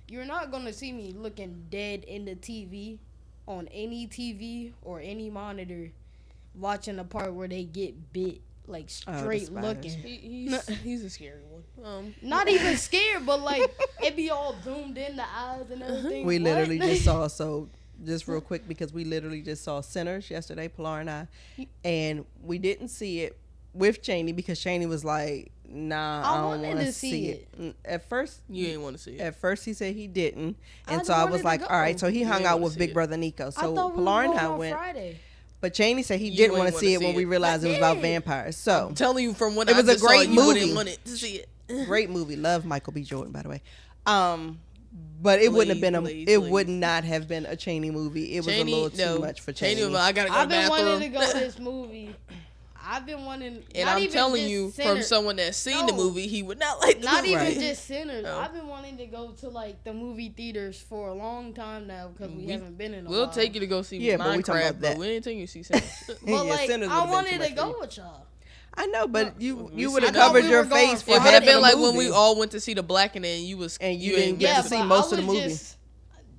You're not gonna see me looking dead in the TV, on any TV or any monitor, watching the part where they get bit, like Oh, the straight spiders. looking. He's a scary one. Not even scared, but like it be all zoomed in the eyes and everything. We What? literally just saw, so just real quick, because we literally just saw Sinners yesterday, Pilar and I, and we didn't see it with Cheney because Cheney was like, nah, I don't wanted want to to see see it. At first, You ain't want to see it. At first, he said he didn't, and I so I wanted was to like, go. all right. So he You hung ain't out wanna with see Big it. Brother Nico. I So thought we Pilar were and going I on went, Friday. but Cheney said he You didn't ain't want to wanna see it see when it. we realized I it was about did. vampires. So I'm telling you from when It I was a just saw great you movie. wouldn't want it to see it. great movie. Love Michael B. Jordan, by the way. But it wouldn't have been Please. would not have been a Cheney movie. It was Cheney, a little too no. much for Cheney. was like, I gotta go I've been bathroom. wanting to go to this movie. I've been wanting, And not I'm even telling just you, from Sinners, someone that's seen the No. movie, he would not like the not movie. even Right. just Sinners. No. I've been wanting to go to like the movie theaters for a long time now because we haven't been in a We'll while. take you to go see Yeah, but we talking Minecraft, about but that. we ain't taking you to see Sinners. But Yeah, like, Sinners I would've been wanted too to much for go you. with y'all. I know, but We you would have seen it. covered We your were going face for for It would half have of been the like when movie. we all went to see the Blackening and you was And you ain't didn't get get to to see but most I of the was movie. just,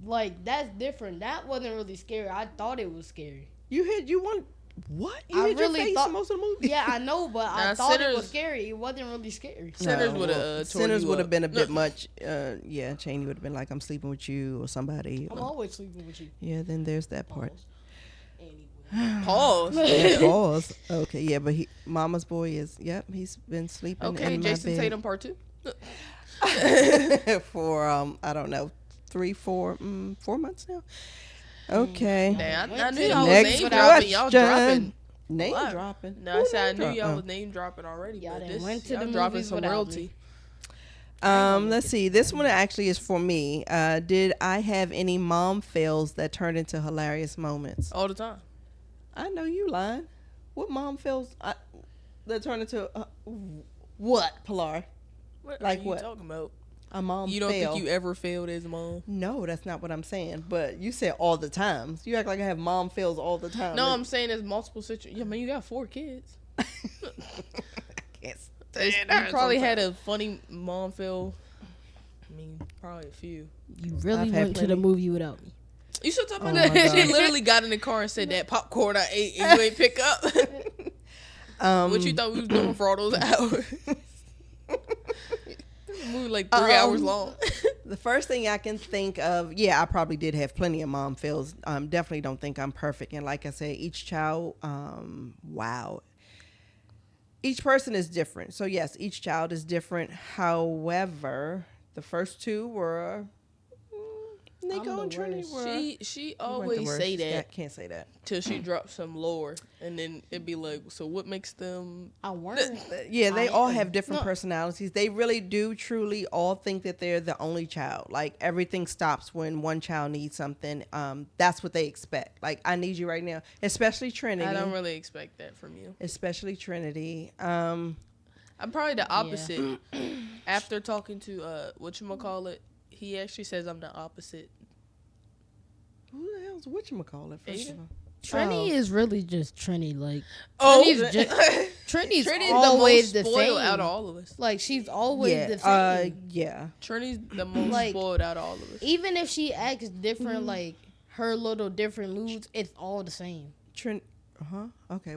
like, that's different. That wasn't really scary. I thought it was scary. You want what? You I hit really your face thought- most of the movie. Yeah, I know, but I Nah, thought it Sinners- was scary. It wasn't really scary. Sinners No, would've, well, tore Sinners you would have up. been a bit much. Yeah, Cheney would have been like, I'm sleeping with you or somebody. I'm always sleeping with you. Yeah, then there's that part. Anyway. Pause. Yeah, pause. Okay, yeah, but Mama's boy is. Yep, he's been sleeping Okay, in Jason my bed Tatum part 2. for I don't know, 4 months now. Okay. Damn, I Went knew to y'all was Next name dropping. Y'all question. dropping. Name Wow. dropping. No, Who I said I name knew y'all drop- was name dropping already. Y'all but done this, went to y'all the dropping movies some without royalty. Let's see. This one actually is for me. Did I have any mom fails that turned into hilarious moments? All the time. I know you lying. What mom fails that turned into what, Pilar? What Like are you what? talking about? A mom You don't fail. think you ever failed as a mom? No, that's not what I'm saying. But you said all the times. You act like I have mom fails all the time. No, I'm saying there's multiple situations. Yeah, man, you got 4 kids. I can't stand You her probably had sometimes. a funny mom fail. I mean, probably a few. You really I've had went to the plenty. movie without me. You should talk about Oh my that. She God. literally got in the car and said that popcorn I ate and you ain't pick up. What you thought we was doing for all those hours? The movie like 3 hours long. The first thing I can think of, yeah, I probably did have plenty of mom feels. Definitely don't think I'm perfect. And like I said, each child, wow. Each person is different. So yes, each child is different. However, the first two were Nico the and Trinity worst. were. She weren't the always worst. say that Can't say that. till she drops some lore, and then it'd be like, so what makes them? I weren't. Yeah, they I all am. have different No. personalities. They really do truly all think that they're the only child. Like everything stops when one child needs something. That's what they expect. Like I need you right now, especially Trinity. I don't really expect that from you. Especially Trinity. I'm probably the opposite. After talking to whatchamacallit, he actually says I'm the opposite. Who the hell's whatchamacallit? First of all. Trini is really just Trini. Like Oh, Trini's Trini's always the the, most spoiled same. out of all of us. Like she's always Yeah, the same. yeah. Trini's the most Like- spoiled out of all of us. Even if she acts different, like her little different moods, it's all the same. Okay.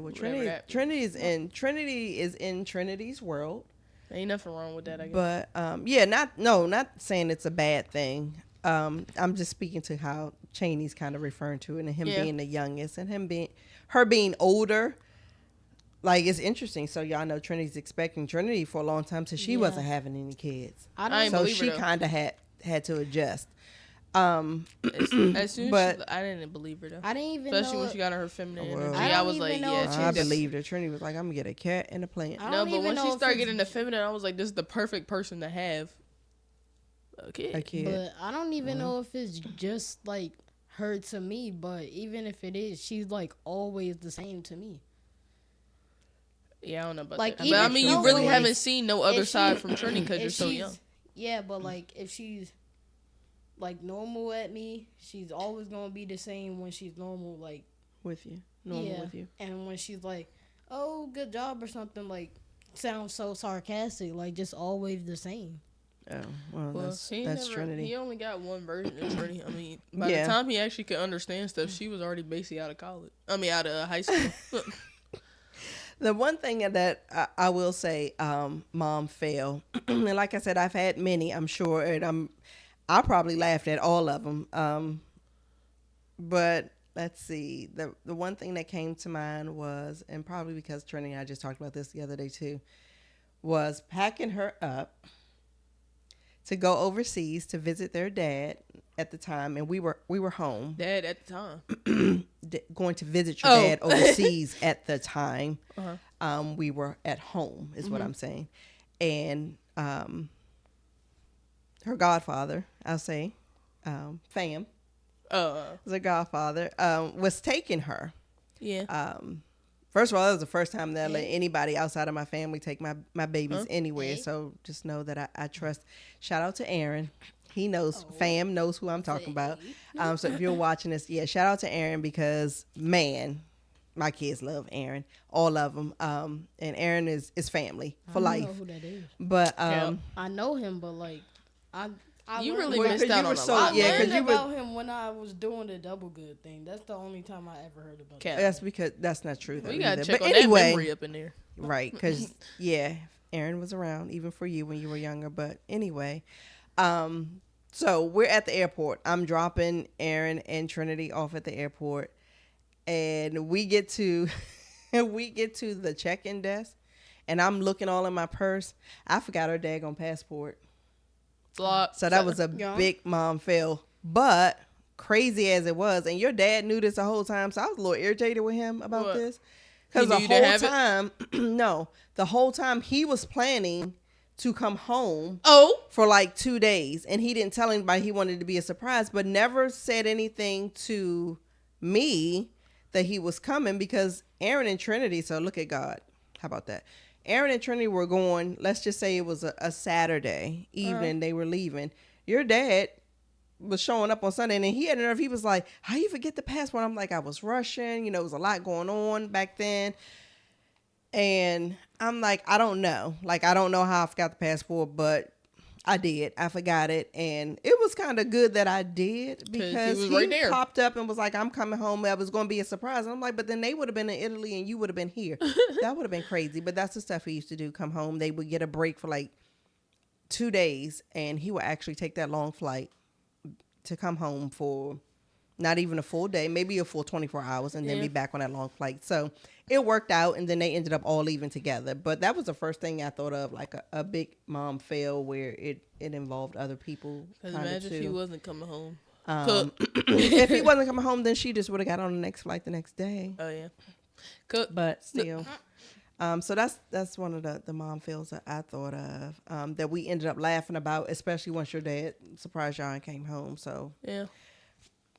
Well, Whatever that- Trinity is in Trinity's world. Ain't nothing wrong with that, I guess. But yeah, not saying it's a bad thing. I'm just speaking to how Chaney's kind of referring to it, and him being the youngest, and her being older. Like it's interesting. So y'all know Trinity's expecting Trinity for a long time, so she wasn't having any kids. I ain't So believe her, she though. kind of had to adjust. As soon but- as I didn't believe her though. I didn't even Especially know. when she got her feminine Well, energy. I I don't was even like, know yeah, if she's I she's- believed her. Trinity was like, I'm gonna get a cat and a plant. I No, don't but even when know she if started it's- getting the feminine, I was like, this is the perfect person to have a kid. A kid. But I don't even know if it's just like her to me. But even if it is, she's like always the same to me. Yeah, I don't know about Like, that. But even I mean, you no, really like, haven't seen no other if side she- from Trini because if you're so she's- young. Yeah, but like if she's like normal at me, she's always gonna be the same when she's normal. Like with you, normal with you. And when she's like, "Oh, good job" or something, like sounds so sarcastic, like just always the same. Oh, well, Well, that's he Trinity. He only got one version of Trini. I mean, by Yeah. the time he actually could understand stuff, she was already basically out of college. I mean, out of high school. The one thing that I will say, mom fail, and like I said, I've had many. I'm sure, and I probably laughed at all of them. But let's see, the one thing that came to mind was, and probably because Trinity and I just talked about this the other day too, was packing her up to go overseas to visit their dad at the time, and we were home. Dad at the time. Going to visit your dad overseas at the time. We were at home is what I'm saying. And her godfather, I'll say, Fam, was her godfather, was taking her. Yeah. First of all, that was the first time that I let anybody outside of my family take my babies anywhere. So just know that I trust. Shout out to Aaron. He knows, Fam knows who I'm talking about. So if you're watching this, yeah, shout out to Aaron because, man, my kids love Aaron. All of them. And Aaron is family for life. I don't know who that is. But I know him, but like I You learned really about- missed out you on were a so- lot. I yeah, 'cause learned you were- about him when I was doing the double good thing. That's the only time I ever heard about Cap. that. that's because that's not true. Though, We gotta either. check But on anyway, that memory up in there. right? Because yeah, Aaron was around even for you when you were younger. But anyway, so we're at the airport. I'm dropping Aaron and Trinity off at the airport, and we get to the check-in desk, and I'm looking all in my purse. I forgot her daggone passport. So that was a big mom fail. But crazy as it was, and your dad knew this the whole time, so I was a little irritated with him about What? this. Because He the knew you didn't whole have it? time, no, the whole time he was planning to come home for like 2 days, and he didn't tell anybody. He wanted it to be a surprise, but never said anything to me that he was coming because Aaron and Trinity, so look at God. How about that? Aaron and Trinity were going, let's just say it was a Saturday evening, they were leaving. Your dad was showing up on Sunday, and then he had a nerve. He was like, how you forget the passport? I'm like, I was rushing. You know, it was a lot going on back then. And I'm like, I don't know. Like, I don't know how I forgot the passport, but I did. I forgot it. And it was kind of good that I did because was he right there. popped up and was like, I'm coming home. That was going to be a surprise. And I'm like, but then they would have been in Italy and you would have been here. That would have been crazy. But that's the stuff he used to do. Come home. They would get a break for like 2 days, and he would actually take that long flight to come home for not even a full day, maybe a full 24 hours, and then be back on that long flight. So it worked out, and then they ended up all leaving together. But that was the first thing I thought of, like a big mom fail where it involved other people. Because imagine if he wasn't coming home. If he wasn't coming home, then she just would have got on the next flight the next day. Oh, yeah. But still. So that's one of the mom fails that I thought of that we ended up laughing about, especially once your dad surprised y'all and came home. So yeah,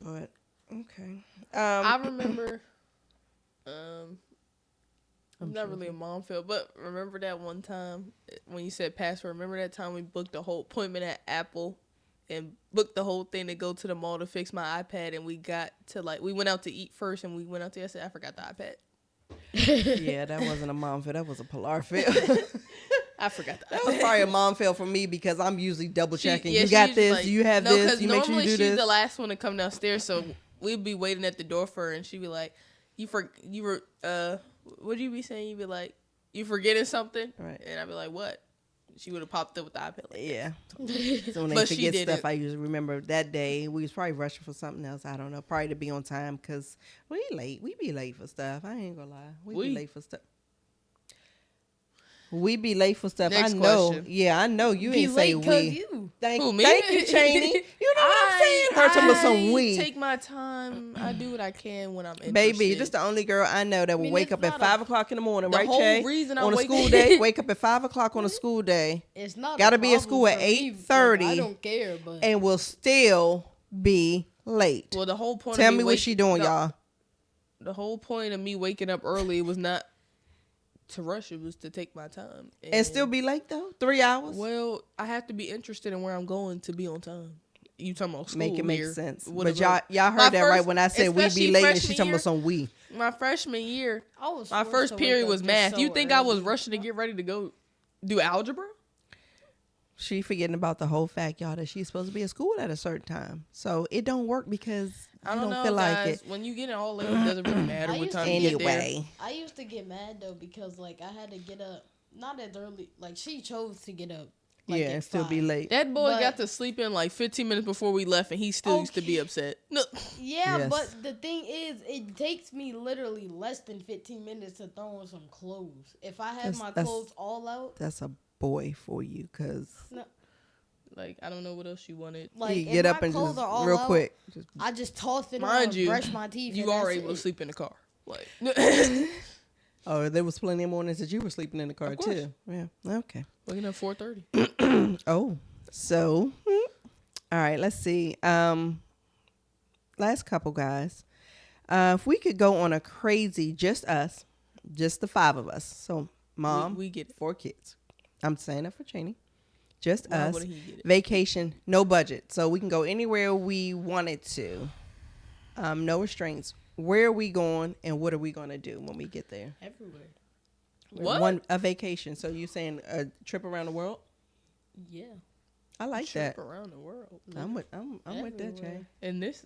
but okay. I remember. Not really a mom fail, but remember that one time when you said password. Remember that time we booked a whole appointment at Apple and booked the whole thing to go to the mall to fix my iPad, and we got to we went out to eat first, and we went out to. I said I forgot the iPad. Yeah, that wasn't a mom fail. That was a Pilar fail. I forgot that was probably a mom fail for me because I'm usually double checking. You she got usually this. You have this. You make sure you do she's this. the last one to come downstairs, so we'd be waiting at the door for her, and she'd be like, "You were what do you be saying? You'd be like, you forgetting something?" Right. And I'd be like, "What?" She would have popped up with the iPad. Yeah. So when they But forget stuff, I usually remember that day we was probably rushing for something else. I don't know. Probably to be on time because we late. We be late for stuff. I ain't gonna lie. We be late for stuff. We be late for stuff. Next I know. question. Yeah, I know. You Be ain't say late 'cause we. you. Thank Who, me? you, Cheney. You know what I'm saying? Her talking about some we. Take my time. I do what I can when I'm interested. Baby, you're just the only girl I know that will mean, wake it's up at not 5 o'clock in the morning, The right, whole Che? reason I on a wake- school day, wake up at 5 o'clock on a school day, It's not Gotta a be at school problem at for me. 8:30. I don't care, but and will still be late. Well, the whole point. Tell of me what she doing, y'all. The whole point of me waking up early was not to rush. It was to take my time And still be late though? 3 hours? Well, I have to be interested in where I'm going to be on time. You talking about school? Make it make here, sense. whatever. But y'all My heard that right first- when I said we especially be late and freshman she talking year. about some we. My freshman year, I was my forced first to wake period up was just math. You so think I was early. rushing to get ready to go do algebra? She forgetting about the whole fact, y'all, that she's supposed to be at school at a certain time. So it don't work because I you don't don't know, feel guys. like it. When you get it all late, it doesn't really matter I what used time to you get there. Anyway. I used to get mad though because like I had to get up not as early. Like she chose to get up. Like, Yeah, at and still be 5. late. That boy But- got to sleep in like 15 minutes before we left, and he still used to be upset. No. Yeah, Yes. but the thing is, it takes me literally less than 15 minutes to throw on some clothes. If I have my That's- clothes all out, That's a boy for you because Like, I don't know what else you wanted. like you if get up my and clothes just are all real out, quick. Just, I just toss it Mind on, you, brush my teeth. You and are that's able to it. sleep in the car. Like, oh, there was plenty of mornings that you were sleeping in the car Of course. too. Yeah. Okay. waking up 4:30. Oh, so all right. Let's see. Last couple guys. If we could go on a crazy, just us, just the 5 of us. So mom, We get it. 4 kids. I'm saying that for Cheney. Just Why us. wouldn't he get it? Vacation, no budget, so we can go anywhere we wanted to. No restraints. Where are we going, and what are we going to do when we get there? Everywhere. What? A vacation. So you saying a trip around the world? Yeah. I like Trip that. around the world. I'm with that, Jay. Everywhere. And this,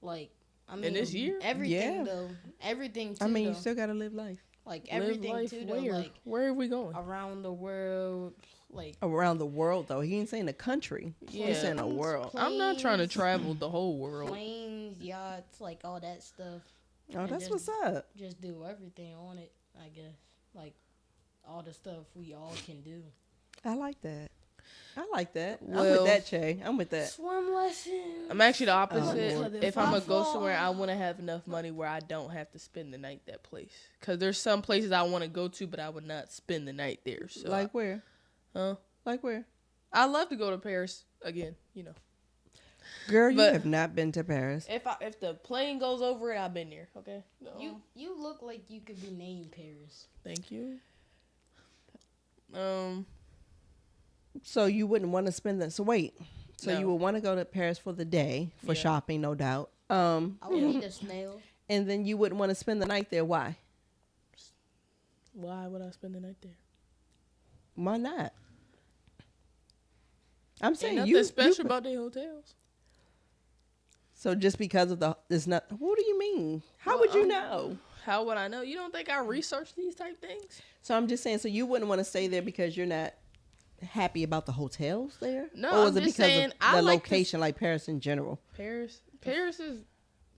Like, I mean, this year? everything Yeah. though, everything too. I mean, you though. still gotta live life Like live everything life too though. where? Like Where are we going? around the world. Like around the world. Though he ain't saying the country. Yeah. He's saying the world. I'm not trying to planes, travel the whole world. planes, yachts, like all that stuff. Oh, And that's just- what's up. Just do everything on it. I guess like all the stuff we all can do. I like that. I like that. I'm Well- with that, Che. I'm with that. Swim lessons. I'm actually the Oh, opposite. Lord. If I'm gonna go Fall. somewhere, I want to have enough money where I don't have to spend the night that place. Cause there's some places I want to go to, but I would not spend the night there. So Like where? huh? Like where? I love to go to Paris again. You know, Girl, you But- have not been to Paris. if the plane goes over it, I've been there. Okay. No. You look like you could be named Paris. Thank you. So you wouldn't want to spend that. So wait. So No. you would want to go to Paris for the day for Yeah. shopping, no doubt. I would eat a snail. And then you wouldn't want to spend the night there. Why? Why would I spend the night there? Why not? I'm Ain't saying nothing you special about the hotels. So just because of it's not. What do you mean? How Well, would you I'm- know? How would I know? You don't think I research these type things? So I'm just saying. So you wouldn't want to stay there because you're not happy about the hotels there? No, or was I'm it just because saying, of I the like this- location, like Paris in general? Paris is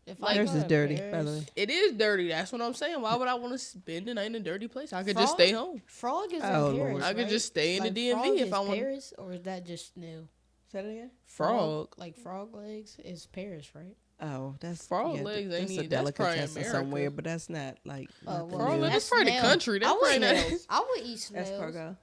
If Like, Paris go is to dirty, by the Paris- way. it is dirty. That's what I'm saying. Why would I want to spend the night in a dirty place? I could just Frog? stay home. Frog is Oh, in Paris. Lord. I could right? just stay in the Like, DMV Frog if is I want. Paris, or is that just new? Say that again. Frog. Like frog legs is Paris, right? Oh, that's Frog legs ain't that's a even- that's probably delicatessen America. somewhere, but that's not like. nothing Frog new. legs That's is probably the snail. country. That's I would probably eat not. I would eat snails. Escargot.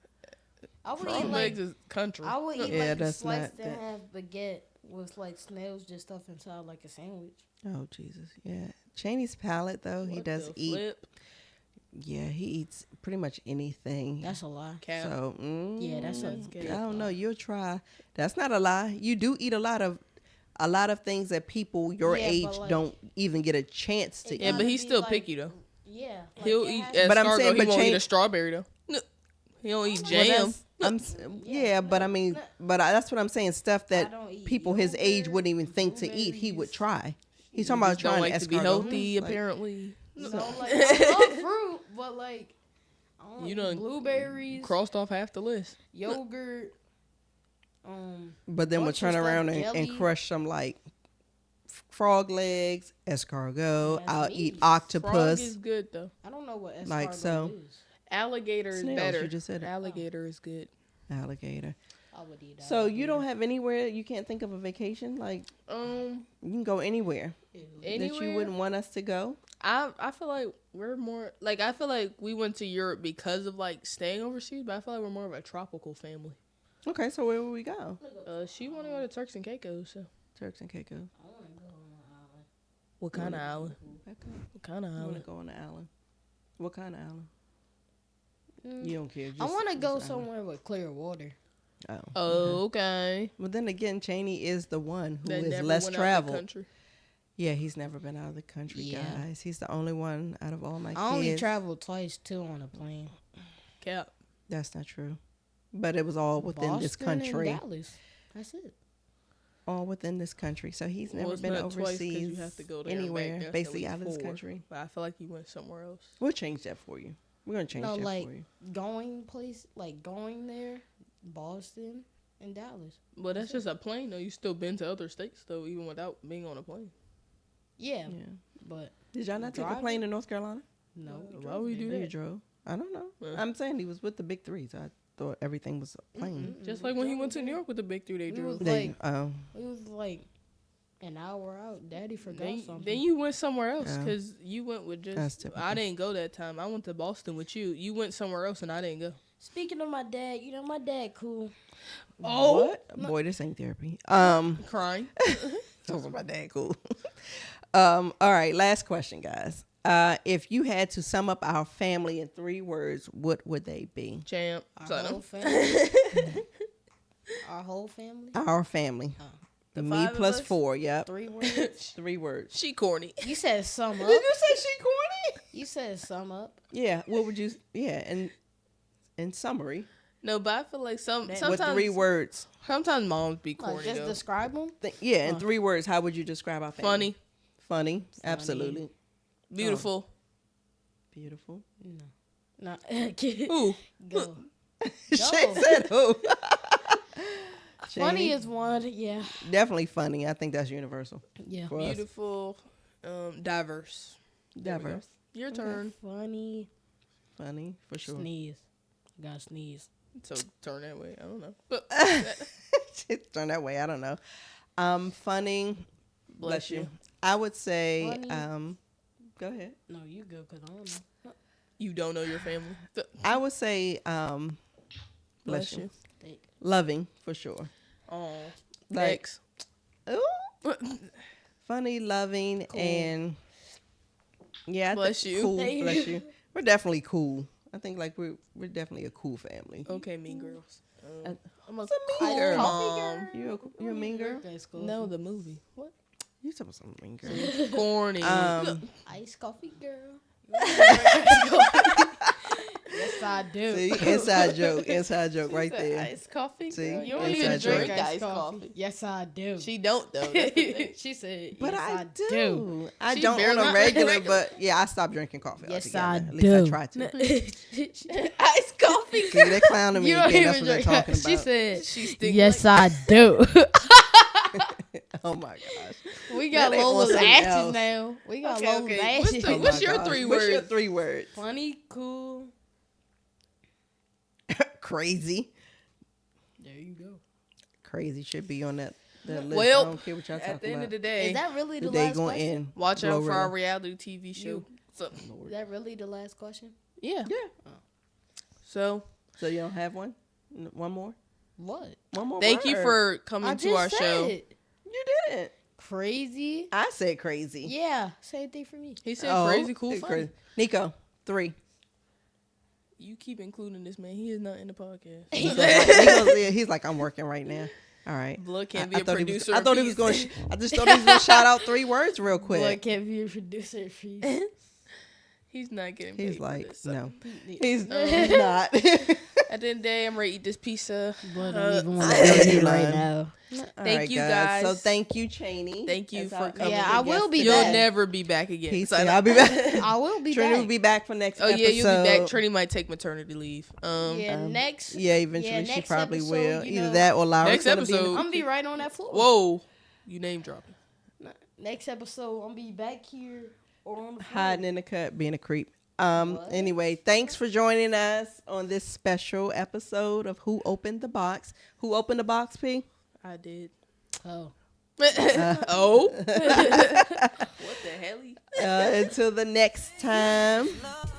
I would Frog eat legs like is country. I would eat Yeah, like a that's slice not that that- have baguette with like snails just stuffed inside like a sandwich. Oh Jesus, yeah. Cheney's palate though, he What does the eat. flip? Yeah, he eats pretty much anything. That's a lie. Cap. So Yeah, that's a That's good. I don't know. You'll try. That's not a lie. You do eat a lot of things that people your Yeah, but, age like- don't even get a chance to It Yeah, eat. but gotta he's be still like- picky though. Yeah, like He'll it eat has- But I'm escargot. saying, He but won't eat Chan- a strawberry though. No, he don't eat Well, jam. that's- yeah, but I mean, that's what I'm saying. Stuff that don't eat people his age yogurt, wouldn't even think to eat, he would blueberries. try. He's talking He about just don't trying like to be escargot. healthy. Like, Apparently, No, like I love fruit, but like I don't You know, done blueberries, crossed off half the list. yogurt. But then we'll bunch of turn stuff, around and jelly. crush some like frog legs, escargot. That's I'll meat. eat Frog octopus. is good though. I don't know what escargot Like so. is. Alligator is Snails, better. you just said it. Alligator is good. Alligator. I would eat. So you don't have anywhere you can't think of a vacation? Like you can go anywhere that Anywhere? you wouldn't want us to go? I feel like we're more like I feel like we went to Europe because of like staying overseas, but I feel like we're more of a tropical family. Okay, so where would we go? She want to go to Turks and Caicos. So Turks and Caicos. I want to go on an island. what kind of island? Okay. What kind of I want island? to go on an island. What kind of island? Mm. You don't care. I want to just go island. somewhere with clear water. Oh. Oh, okay. But then again, Cheney is the one who That is never less went out the traveled. country. Yeah, he's never been out of the country, Yeah. guys. He's the only one out of all my I only kids. traveled twice too on a plane. Cap. That's not true. But it was all within this Boston and country. Dallas. That's it. All within this country. So he's Well, never it's been not twice 'cause you overseas have to go there and back. anywhere, That's basically at out of least this 4. country. But I feel like you went somewhere else. We'll change that for you. We're gonna change No, that like for you. going there, Boston and Dallas. But that's just a plane though. You still been to other states though, even without being on a plane. Yeah, Yeah. but Did y'all not take a driving? plane to North Carolina? no. Why would we do You that? drove. I don't know. Yeah. I'm saying he was with the big three, so I thought everything was a plane. Just like when he went to New York with the big 3, they We drove. was They, like, we was like an hour out. Daddy forgot something. Then you went somewhere else Yeah. because you went with That's just. typical. I didn't go that time. I went to Boston with you. You went somewhere else and I didn't go. Speaking of my dad, you know my dad cool. Oh. What? Boy, this ain't therapy. Crying. Talking about that cool. All right, last question, guys. If you had to sum up our family in 3 words, what would they be? Champ. Our Son whole of- family. Our whole family. Our family. The Me 5 of plus us? 4. Yep. 3 words. 3 words. She corny. You said sum up. Did you say she corny? You said sum up. Yeah. What would you? Yeah. And in summary, No, but I feel like sometimes with 3 words. Sometimes moms be corny Like just though. describe them. Yeah. In 3 words, how would you describe our family? Funny, Funny. Absolutely. beautiful. Beautiful. No. Ooh, Go. She said who? Funny Shani? is one. Yeah. Definitely funny. I think that's universal. Yeah. For us. beautiful, diverse. There we go. Diverse. Your turn. Funny. Funny for sure. Sneeze. Gotta sneeze. So turn that way. I don't know. But Turn that way. I don't know. Funny. Bless you. I would say. Funny. Go ahead. No, you go because I don't know. you don't know your family. I would say. Bless you. Loving for sure. Oh, Like- next. Ooh. Funny, loving, and yeah. Bless you. Cool. Thank Bless you. you. We're definitely cool. I think like we're definitely a cool family. Okay, mean girls. I'm a What's a mean girl? mom. You a mean girl? No, the movie. What? You talking about some mean girl? Corny. Iced coffee girl. Yes, I do. See, inside joke right Said there. Iced coffee. See, Girl. You don't inside even joke. drink iced coffee. Yes, I do. She don't though. That's the thing. She said, But yes, I I do. do. I She don't on barely a regular, regular. but yeah, I stopped drinking coffee Yes, altogether. I At least I do. tried to. Iced coffee. See, they're clowning me You don't again. That's even what they're drink. talking about. She said, She stink yes, like- I do. Oh my gosh. We got Now they want Lola's something ashes else. now. We got Okay, Lola's okay. ashes. What's Oh What's my your gosh. 3 What's your words? 3 words? Funny, cool. Crazy. There you go. Crazy should be on that list. Well, I don't care what y'all At talking the end about. of the day, Is that really the The day last going question? in. watch out for our Glorilla. reality TV show. So, Is that really the last question? yeah. Yeah. So, So you don't have one? One more? What? One more thank you word. for coming I to our just show. said You didn't. crazy. I said crazy. Yeah, same thing for me. He said Oh, crazy, cool, it's funny. crazy. Nico, 3. You keep including this man. He is not in the podcast. He's like, I'm working right now. All right. Blood can't be a thought he was- producer. I of thought he was peace. going. I just thought he was going to shout out 3 words real quick. Blood can't be a producer for you. He's not getting paid He's for like, this, so. no, he's not. At the end of the day, I'm ready to eat this pizza. Blood don't even want I to know be you right lying. now. All Thank right, you, guys. So thank you, Cheney. Thank you As for our- coming. Yeah, I will be You'll back. never be back again. He So said, I- I'll be back. I will be Trinity back. will be back for next Oh episode. yeah, you'll be back. Trini might take maternity leave. Next. Yeah, eventually yeah, she next probably episode, will. you Either know, that or Laura's Next gonna be in episode- the- I'm gonna be right on that floor. Whoa, you name dropping. Next episode, I'm gonna be back here or on the floor. hiding in the cut, being a creep. What? Anyway, thanks for joining us on this special episode of Who Opened the Box. Who opened the box, P? I did. Oh. Oh. What the hell? Until the next time.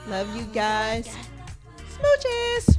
Love you guys. Smooches.